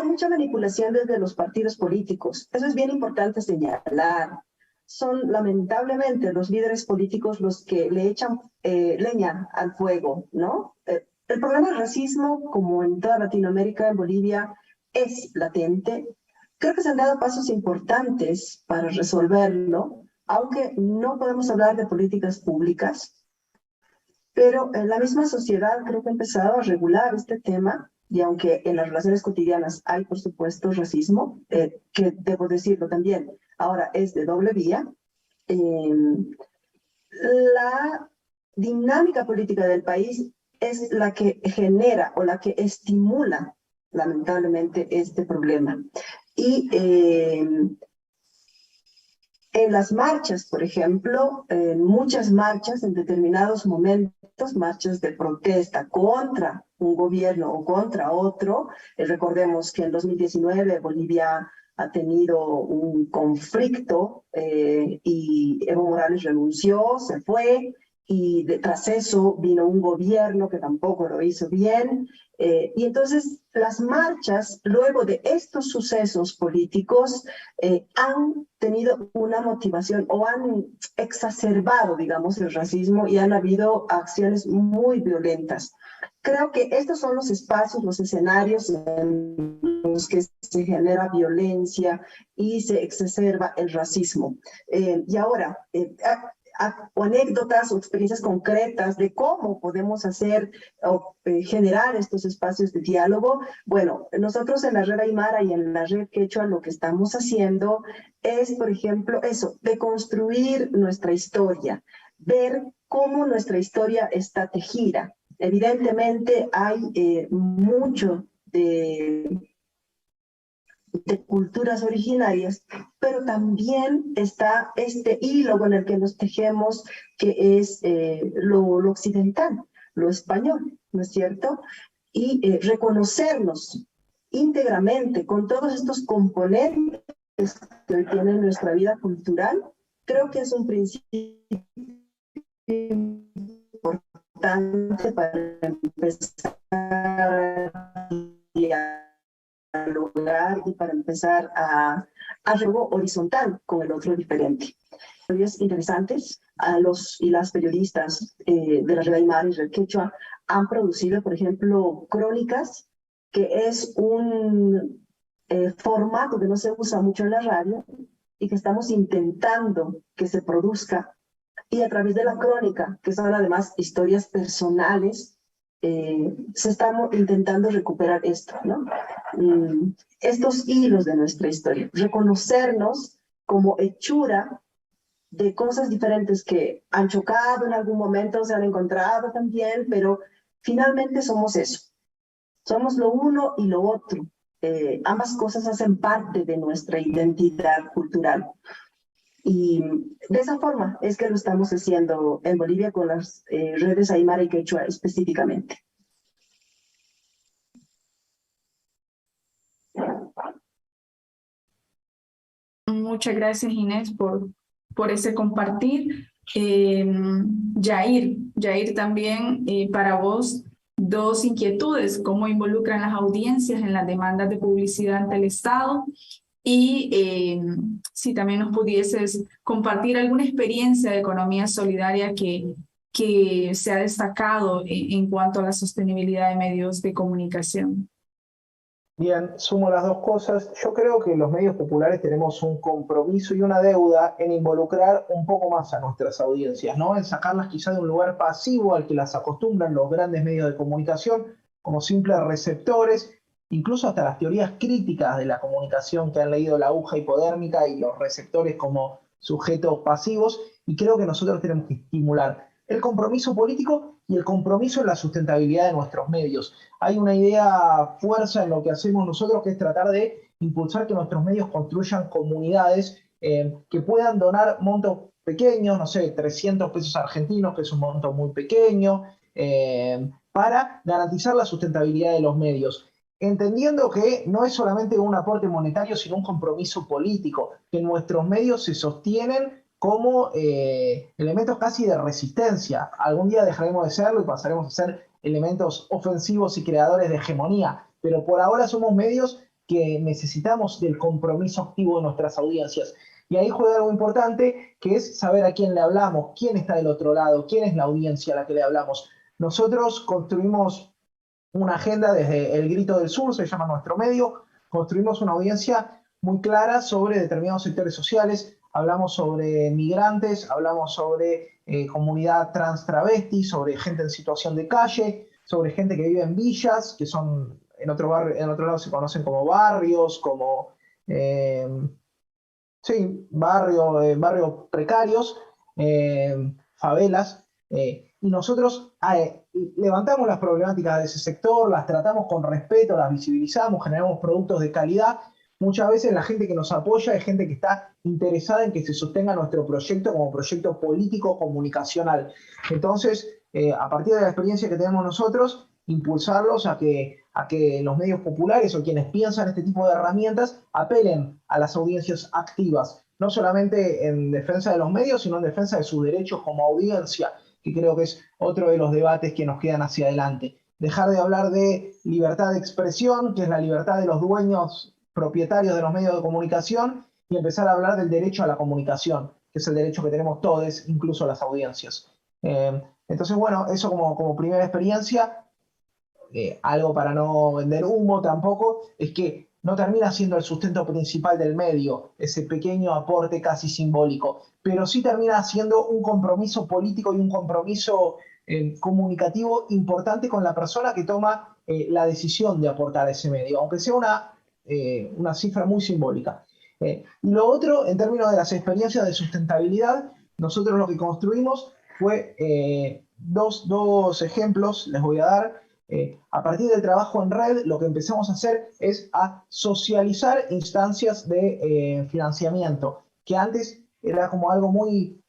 mucha manipulación desde los partidos políticos. Eso es bien importante señalar. Son lamentablemente los líderes políticos los que le echan leña al fuego, ¿no? El problema del racismo, como en toda Latinoamérica, en Bolivia, es latente. Creo que se han dado pasos importantes para resolverlo, aunque no podemos hablar de políticas públicas, pero la misma sociedad creo que ha empezado a regular este tema, y aunque en las relaciones cotidianas hay, por supuesto, racismo, que debo decirlo también, ahora es de doble vía, la dinámica política del país es la que genera o la que estimula, lamentablemente, este problema. Y en las marchas, por ejemplo, en muchas marchas, en determinados momentos, marchas de protesta contra un gobierno o contra otro, recordemos que en 2019 Bolivia ha tenido un conflicto y Evo Morales renunció, se fue, y tras eso vino un gobierno que tampoco lo hizo bien. Y entonces las marchas, luego de estos sucesos políticos, han tenido una motivación o han exacerbado, digamos, el racismo y han habido acciones muy violentas. Creo que estos son los espacios, los escenarios en los que se genera violencia y se exacerba el racismo. Y ahora, o anécdotas o experiencias concretas de cómo podemos hacer o generar estos espacios de diálogo. Bueno, nosotros en la red Aymara y en la red Quechua lo que estamos haciendo es, por ejemplo, eso, de construir nuestra historia, ver cómo nuestra historia está tejida. Evidentemente hay mucho de de culturas originarias, pero también está este hilo con el que nos tejemos, que es lo occidental, lo español, ¿no es cierto? Y reconocernos íntegramente con todos estos componentes que hoy tiene nuestra vida cultural, creo que es un principio importante para empezar a dialogar y para empezar a algo horizontal con el otro diferente. Historias interesantes, a los y las periodistas de la Red Aymara y Red Quechua han producido, por ejemplo, crónicas, que es un formato que no se usa mucho en la radio y que estamos intentando que se produzca. Y a través de la crónica, que son además historias personales, se está intentando recuperar esto, ¿no? Estos hilos de nuestra historia, reconocernos como hechura de cosas diferentes que han chocado en algún momento, se han encontrado también, pero finalmente somos eso. Somos lo uno y lo otro. Ambas cosas hacen parte de nuestra identidad cultural. Y de esa forma es que lo estamos haciendo en Bolivia con las redes Aymara y Quechua específicamente. Muchas gracias, Inés, por ese compartir. Yair, también para vos, dos inquietudes: cómo involucran las audiencias en las demandas de publicidad ante el Estado, y si también nos pudieses compartir alguna experiencia de economía solidaria que se ha destacado en cuanto a la sostenibilidad de medios de comunicación. Bien, sumo las dos cosas. Yo creo que los medios populares tenemos un compromiso y una deuda en involucrar un poco más a nuestras audiencias, ¿no? En sacarlas quizá de un lugar pasivo al que las acostumbran los grandes medios de comunicación, como simples receptores, incluso hasta las teorías críticas de la comunicación que han leído La aguja hipodérmica y los receptores como sujetos pasivos, y creo que nosotros tenemos que estimular el compromiso político y el compromiso en la sustentabilidad de nuestros medios. Hay una idea fuerza en lo que hacemos nosotros, que es tratar de impulsar que nuestros medios construyan comunidades que puedan donar montos pequeños, no sé, 300 pesos argentinos, que es un monto muy pequeño, para garantizar la sustentabilidad de los medios. Entendiendo que no es solamente un aporte monetario, sino un compromiso político, que nuestros medios se sostienen como elementos casi de resistencia. Algún día dejaremos de serlo y pasaremos a ser elementos ofensivos y creadores de hegemonía, pero por ahora somos medios que necesitamos del compromiso activo de nuestras audiencias. Y ahí juega algo importante, que es saber a quién le hablamos, quién está del otro lado, quién es la audiencia a la que le hablamos. Nosotros construimos una agenda desde El Grito del Sur, se llama nuestro medio, construimos una audiencia muy clara sobre determinados sectores sociales. Hablamos sobre migrantes, hablamos sobre comunidad trans travesti, sobre gente en situación de calle, sobre gente que vive en villas, que son en otro lado se conocen como barrios, como barrios precarios, favelas, y nosotros levantamos las problemáticas de ese sector, las tratamos con respeto, las visibilizamos, generamos productos de calidad. Muchas veces la gente que nos apoya es gente que está interesada en que se sostenga nuestro proyecto como proyecto político comunicacional. Entonces, a partir de la experiencia que tenemos nosotros, impulsarlos a que los medios populares o quienes piensan este tipo de herramientas apelen a las audiencias activas, no solamente en defensa de los medios, sino en defensa de sus derechos como audiencia, que creo que es otro de los debates que nos quedan hacia adelante. Dejar de hablar de libertad de expresión, que es la libertad de los dueños propietarios de los medios de comunicación, y empezar a hablar del derecho a la comunicación, que es el derecho que tenemos todos, incluso las audiencias. Entonces, bueno, eso como primera experiencia. Algo para no vender humo tampoco, es que no termina siendo el sustento principal del medio, ese pequeño aporte casi simbólico, pero sí termina siendo un compromiso político y un compromiso comunicativo importante con la persona que toma la decisión de aportar a ese medio, aunque sea una cifra muy simbólica. Y lo otro, en términos de las experiencias de sustentabilidad, nosotros lo que construimos fue dos ejemplos, les voy a dar. A partir del trabajo en red, lo que empezamos a hacer es a socializar instancias de financiamiento, que antes era como algo muy,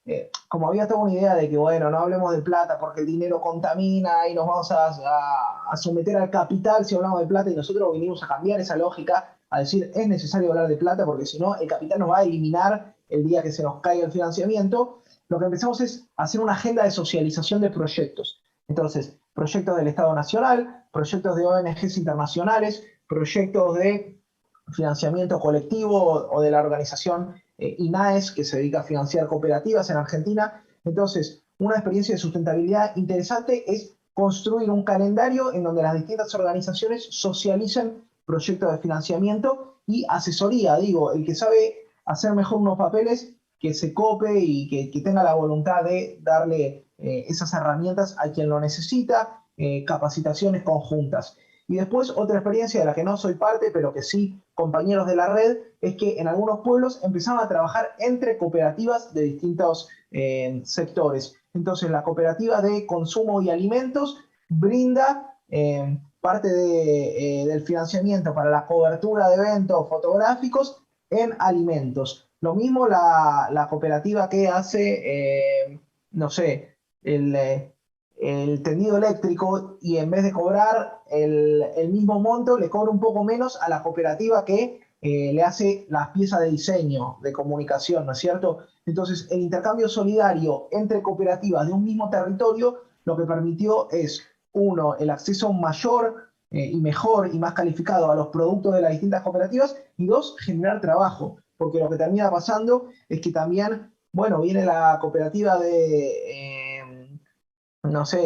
como había toda una idea de que, bueno, no hablemos de plata porque el dinero contamina y nos vamos a someter al capital si hablamos de plata, y nosotros vinimos a cambiar esa lógica, a decir, es necesario hablar de plata porque si no, el capital nos va a eliminar el día que se nos caiga el financiamiento. Lo que empezamos es hacer una agenda de socialización de proyectos. Entonces, proyectos del Estado Nacional, proyectos de ONGs internacionales, proyectos de financiamiento colectivo o de la organización INAES, que se dedica a financiar cooperativas en Argentina. Entonces, una experiencia de sustentabilidad interesante es construir un calendario en donde las distintas organizaciones socialicen proyectos de financiamiento y asesoría. Digo, el que sabe hacer mejor unos papeles, que se cope y que tenga la voluntad de darle esas herramientas a quien lo necesita, capacitaciones conjuntas. Y después otra experiencia de la que no soy parte, pero que sí compañeros de la red, es que en algunos pueblos empezaban a trabajar entre cooperativas de distintos sectores. Entonces la cooperativa de consumo y alimentos brinda parte del financiamiento para la cobertura de eventos fotográficos en alimentos. Lo mismo la cooperativa que hace, no sé, el tendido eléctrico, y en vez de cobrar el mismo monto, le cobra un poco menos a la cooperativa que le hace las piezas de diseño, de comunicación, ¿no es cierto? Entonces, el intercambio solidario entre cooperativas de un mismo territorio lo que permitió es, uno, el acceso mayor y mejor y más calificado a los productos de las distintas cooperativas, y dos, generar trabajo, porque lo que termina pasando es que también, bueno, viene la cooperativa no sé,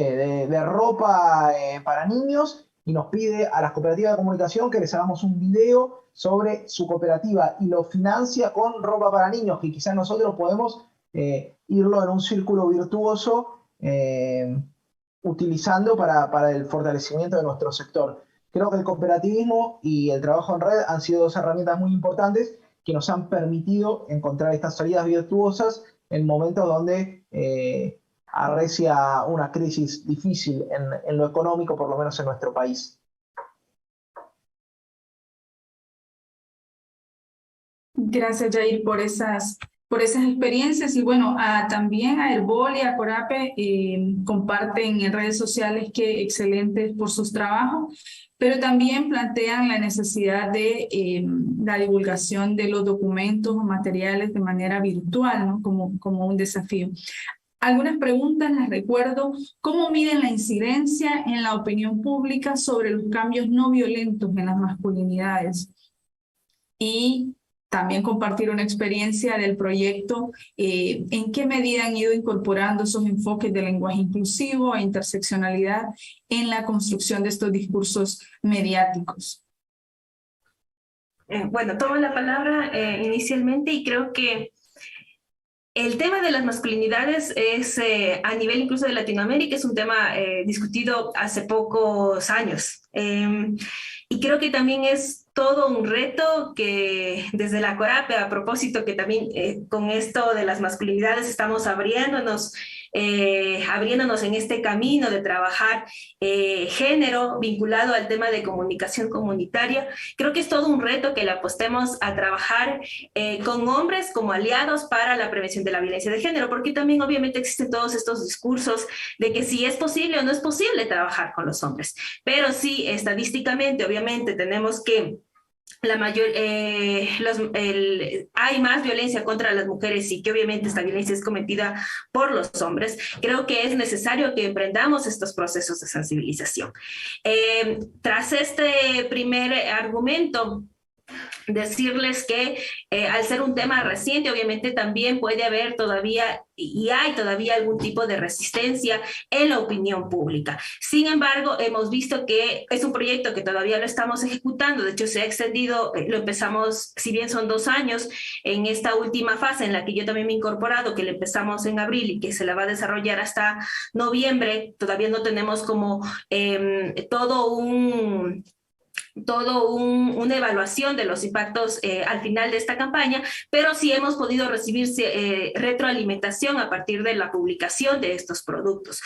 de ropa para niños y nos pide a las cooperativas de comunicación que les hagamos un video sobre su cooperativa y lo financia con ropa para niños, que quizás nosotros podemos irlo en un círculo virtuoso utilizando para el fortalecimiento de nuestro sector. Creo que el cooperativismo y el trabajo en red han sido dos herramientas muy importantes que nos han permitido encontrar estas salidas virtuosas en momentos donde arrecia una crisis difícil en lo económico, por lo menos en nuestro país. Gracias, Jair, por esas experiencias. Y bueno, también a Herbol y a Corape comparten en redes sociales que excelentes por sus trabajos, pero también plantean la necesidad de la divulgación de los documentos o materiales de manera virtual, ¿no? Como un desafío. Algunas preguntas las recuerdo. ¿Cómo miden la incidencia en la opinión pública sobre los cambios no violentos en las masculinidades? Y también compartir una experiencia del proyecto, en qué medida han ido incorporando esos enfoques de lenguaje inclusivo e interseccionalidad en la construcción de estos discursos mediáticos. Bueno, tomo la palabra inicialmente y creo que el tema de las masculinidades es, a nivel incluso de Latinoamérica, es un tema discutido hace pocos años. Y creo que también es todo un reto que desde la Corape, a propósito que también con esto de las masculinidades estamos abriéndonos en este camino de trabajar género vinculado al tema de comunicación comunitaria. Creo que es todo un reto que le apostemos a trabajar con hombres como aliados para la prevención de la violencia de género, porque también obviamente existen todos estos discursos de que si es posible o no es posible trabajar con los hombres, pero sí estadísticamente obviamente tenemos que hay más violencia contra las mujeres y que obviamente esta violencia es cometida por los hombres. Creo que es necesario que emprendamos estos procesos de sensibilización. Tras este primer argumento, decirles que al ser un tema reciente, obviamente también puede haber todavía y hay todavía algún tipo de resistencia en la opinión pública. Sin embargo, hemos visto que es un proyecto que todavía lo estamos ejecutando. De hecho, se ha extendido, lo empezamos, si bien son 2 años, en esta última fase en la que yo también me he incorporado, que la empezamos en abril y que se la va a desarrollar hasta noviembre. Todavía no tenemos como todo un una evaluación de los impactos al final de esta campaña, pero sí hemos podido recibir retroalimentación a partir de la publicación de estos productos.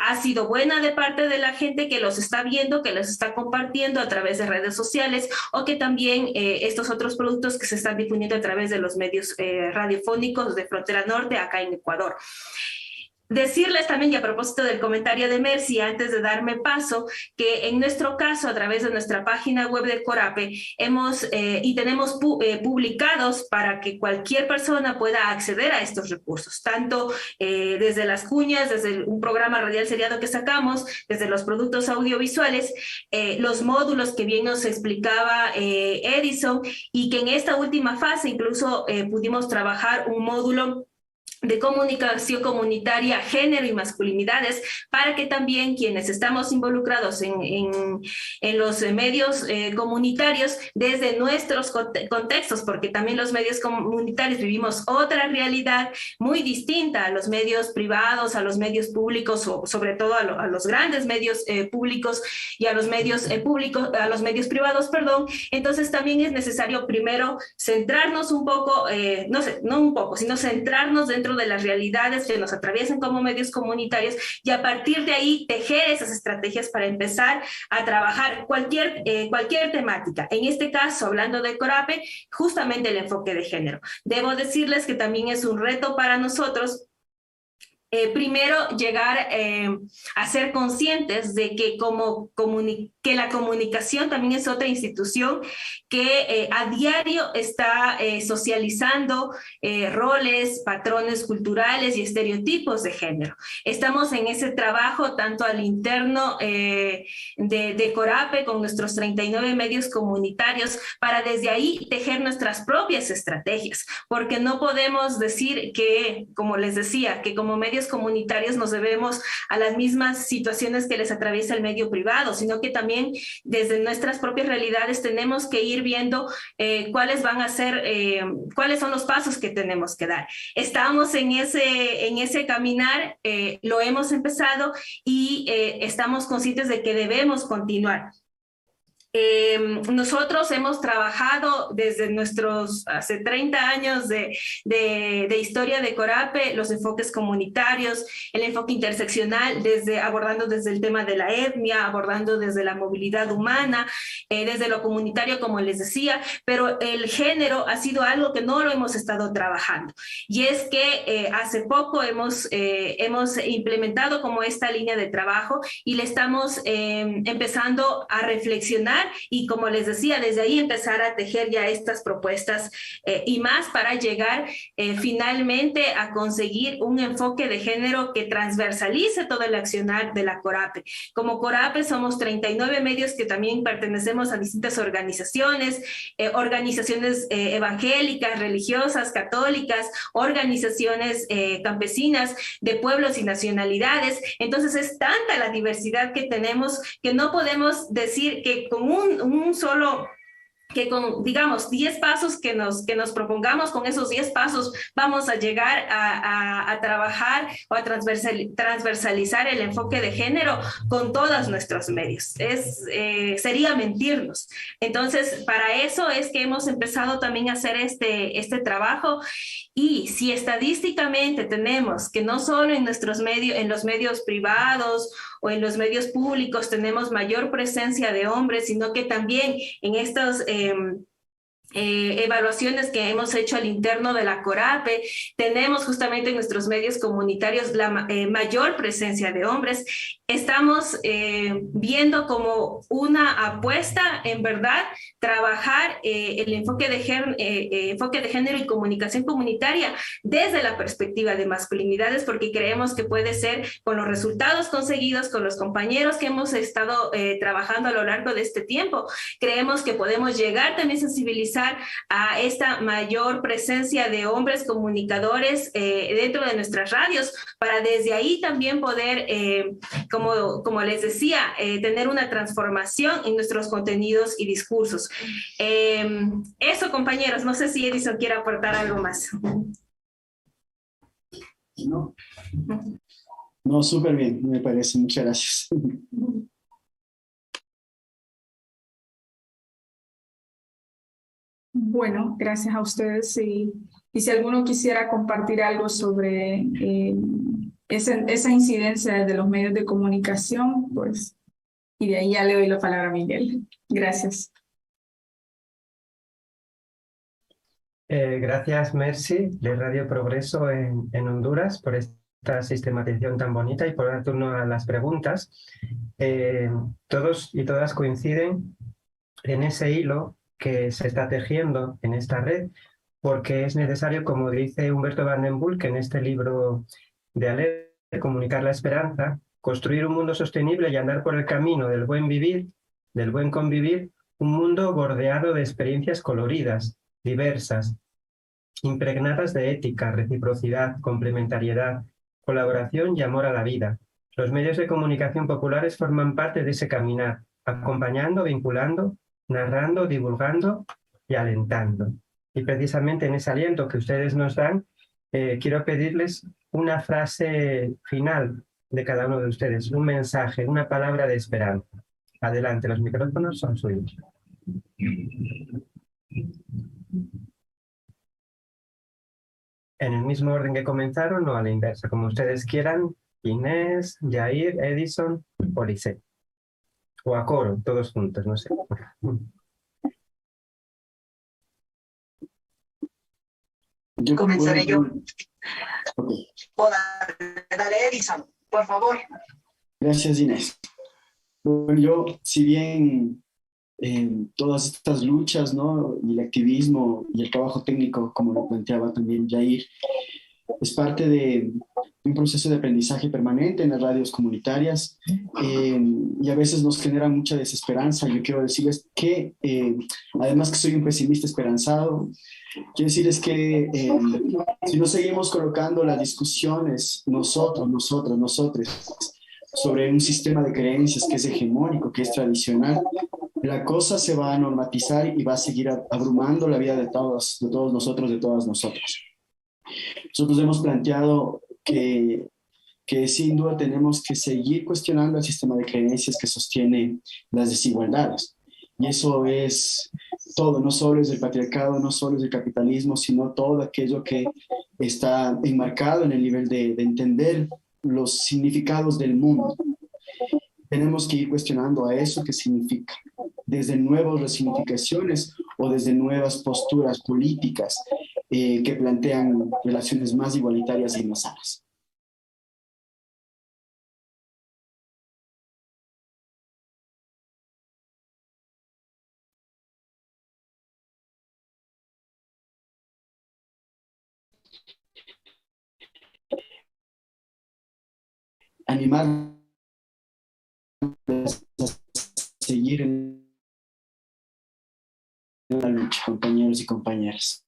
Ha sido buena de parte de la gente que los está viendo, que los está compartiendo a través de redes sociales, o que también estos otros productos que se están difundiendo a través de los medios radiofónicos de Frontera Norte acá en Ecuador. Decirles también, y a propósito del comentario de Mercy, antes de darme paso, que en nuestro caso, a través de nuestra página web de Corape, tenemos publicados para que cualquier persona pueda acceder a estos recursos, tanto desde las cuñas, desde un programa radial seriado que sacamos, desde los productos audiovisuales, los módulos que bien nos explicaba Edison, y que en esta última fase incluso pudimos trabajar un módulo de comunicación comunitaria, género y masculinidades, para que también quienes estamos involucrados en los medios comunitarios, desde nuestros contextos, porque también los medios comunitarios vivimos otra realidad muy distinta a los medios privados, a los medios públicos, o sobre todo a los grandes medios públicos y a los medios a los medios privados, perdón. Entonces también es necesario primero centrarnos un poco, no un poco, sino centrarnos dentro de las realidades que nos atraviesan como medios comunitarios, y a partir de ahí tejer esas estrategias para empezar a trabajar cualquier temática. En este caso, hablando de Corape, justamente el enfoque de género. Debo decirles que también es un reto para nosotros. Primero, llegar a ser conscientes de que que la comunicación también es otra institución que a diario está socializando roles, patrones culturales y estereotipos de género. Estamos en ese trabajo tanto al interno de Corape, con nuestros 39 medios comunitarios, para desde ahí tejer nuestras propias estrategias, porque no podemos decir que, como les decía, que como medios comunitarios nos debemos a las mismas situaciones que les atraviesa el medio privado, sino que también desde nuestras propias realidades tenemos que ir viendo cuáles van a ser, cuáles son los pasos que tenemos que dar. Estamos en ese caminar, lo hemos empezado, y estamos conscientes de que debemos continuar. Nosotros hemos trabajado desde hace 30 años de historia de Corape, los enfoques comunitarios, el enfoque interseccional, abordando desde el tema de la etnia, abordando desde la movilidad humana, desde lo comunitario, como les decía, pero el género ha sido algo que no lo hemos estado trabajando. Y es que hace poco hemos implementado como esta línea de trabajo, y le estamos empezando a reflexionar, y como les decía, desde ahí empezar a tejer ya estas propuestas y más, para llegar finalmente a conseguir un enfoque de género que transversalice todo el accionar de la Corape. Como Corape somos 39 medios que también pertenecemos a distintas organizaciones, organizaciones evangélicas, religiosas, católicas, organizaciones campesinas de pueblos y nacionalidades. Entonces es tanta la diversidad que tenemos que no podemos decir que con que con, digamos, 10 pasos que nos propongamos, con esos 10 pasos vamos a llegar a trabajar o a transversalizar el enfoque de género con todos nuestros medios. Sería mentirnos. Entonces, para eso es que hemos empezado también a hacer este trabajo. Y si estadísticamente tenemos que no solo en los medios privados o en los medios públicos tenemos mayor presencia de hombres, sino que también en estos evaluaciones que hemos hecho al interno de la Corape, tenemos justamente en nuestros medios comunitarios la mayor presencia de hombres. Estamos viendo como una apuesta, en verdad, trabajar el enfoque de género y comunicación comunitaria desde la perspectiva de masculinidades, porque creemos que puede ser, con los resultados conseguidos, con los compañeros que hemos estado trabajando a lo largo de este tiempo, creemos que podemos llegar también a sensibilizar a esta mayor presencia de hombres comunicadores dentro de nuestras radios, para desde ahí también poder, como les decía, tener una transformación en nuestros contenidos y discursos. Eso, compañeros, no sé si Edison quiere aportar algo más. No, súper bien, me parece. Muchas gracias. Bueno, gracias a ustedes. Y si alguno quisiera compartir algo sobre esa incidencia de los medios de comunicación, pues, y de ahí ya le doy la palabra a Miguel. Gracias. Gracias, Mercy, de Radio Progreso en Honduras, por esta sistematización tan bonita y por dar turno a las preguntas. Todos y todas coinciden en ese hilo que se está tejiendo en esta red, porque es necesario, como dice Humberto Van den Bulck en este libro de Aler, comunicar la esperanza, construir un mundo sostenible y andar por el camino del buen vivir, del buen convivir, un mundo bordeado de experiencias coloridas, diversas, impregnadas de ética, reciprocidad, complementariedad, colaboración y amor a la vida. Los medios de comunicación populares forman parte de ese caminar, acompañando, vinculando, narrando, divulgando y alentando. Y precisamente en ese aliento que ustedes nos dan, quiero pedirles una frase final de cada uno de ustedes, un mensaje, una palabra de esperanza. Adelante, los micrófonos son suyos. En el mismo orden que comenzaron o a la inversa, como ustedes quieran. Inés, Jair, Edison o Lisette. O a coro, todos juntos, no sé. Comenzaré yo. Okay. Dale, Edison, por favor. Gracias, Inés. Bueno, yo, si bien todas estas luchas, ¿no? Y el activismo y el trabajo técnico, como lo planteaba también Jair, es parte de un proceso de aprendizaje permanente en las radios comunitarias y a veces nos genera mucha desesperanza. Yo quiero decirles que, además que soy un pesimista esperanzado, quiero decirles que si no seguimos colocando las discusiones, nosotros, sobre un sistema de creencias que es hegemónico, que es tradicional, la cosa se va a normatizar y va a seguir abrumando la vida de todos nosotros, de todas nosotras. Nosotros hemos planteado que sin duda tenemos que seguir cuestionando el sistema de creencias que sostiene las desigualdades. Y eso es todo, no solo es el patriarcado, no solo es el capitalismo, sino todo aquello que está enmarcado en el nivel de entender los significados del mundo. Tenemos que ir cuestionando a eso qué significa, desde nuevas resignificaciones o desde nuevas posturas políticas que plantean relaciones más igualitarias y más sanas. Animar a seguir en la lucha, compañeros y compañeras.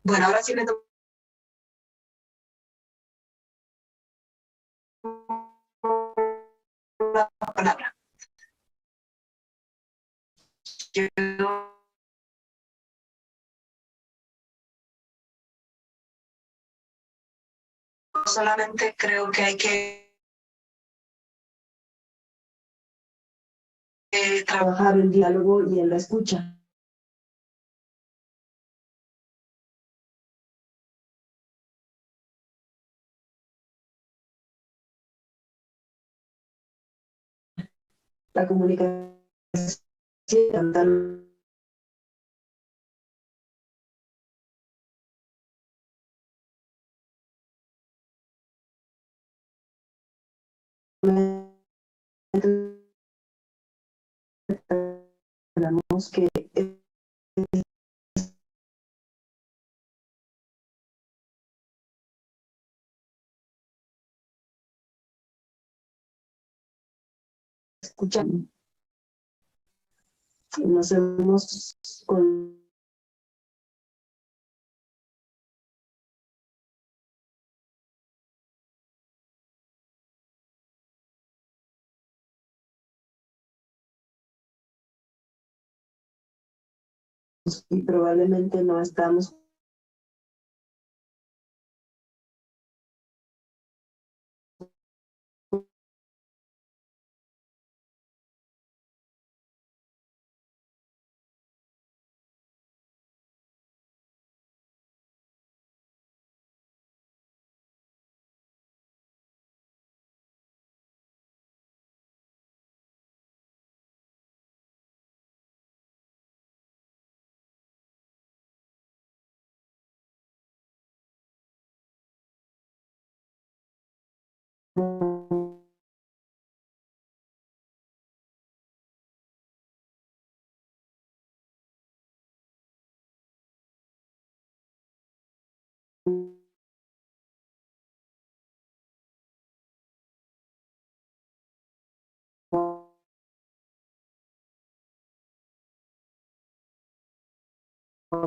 Bueno, ahora sí le tomo la palabra. Yo solamente creo que hay que trabajar el diálogo y en la escucha. La comunicación tal tenemos que escuchar. Nos hemos con y probablemente no estamos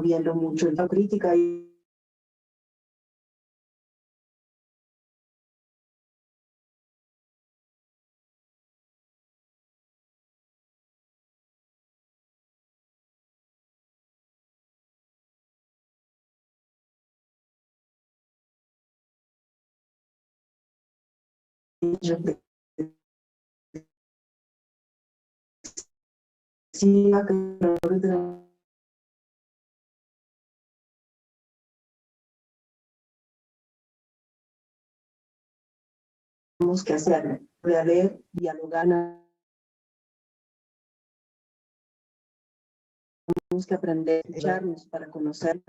viendo mucho la crítica y reflexiva que tenemos que hacer, ver, dialogar, tenemos que aprender a escucharnos para conocer.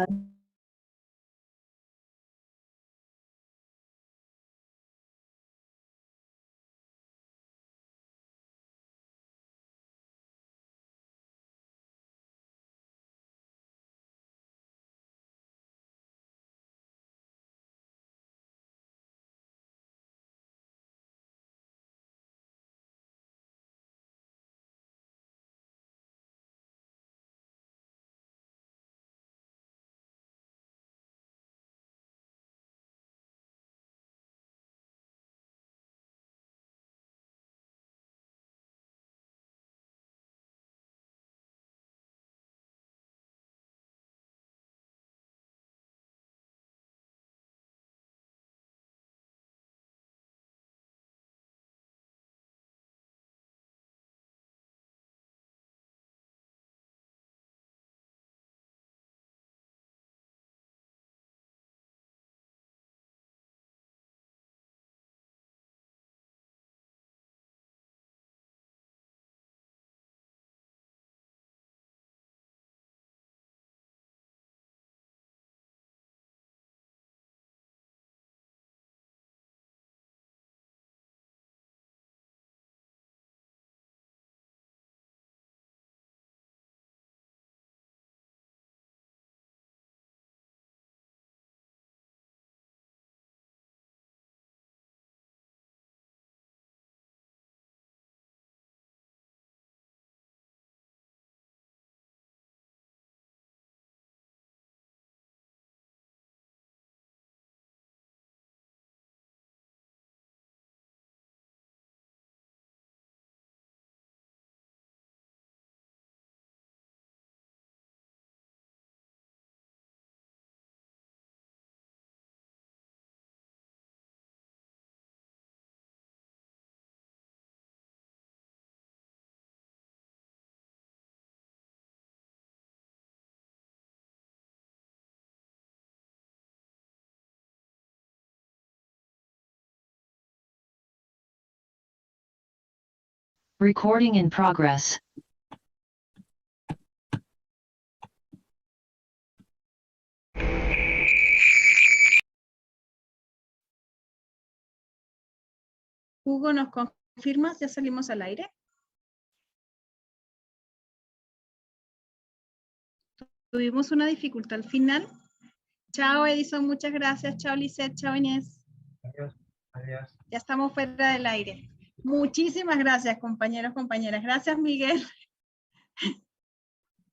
Recording in progress. Hugo, ¿nos confirmas? ¿Ya salimos al aire? Tuvimos una dificultad al final. Chao, Edison, muchas gracias. Chao, Lisette. Chao, Inés. Adiós. Adiós. Ya estamos fuera del aire. Muchísimas gracias, compañeros, compañeras. Gracias, Miguel.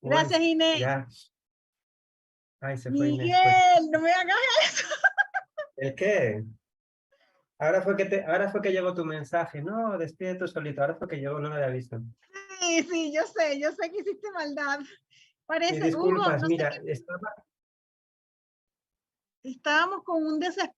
Gracias, Inés. Ya. Ay, se fue Inés. Miguel, no me hagas eso. ¿El qué? Ahora fue que llegó tu mensaje. No, despide tú solito. Ahora fue que llegó, no lo había visto. Sí, yo sé que hiciste maldad. Parece, Hugo, disculpas, no sé mira, qué, estábamos con un desespero.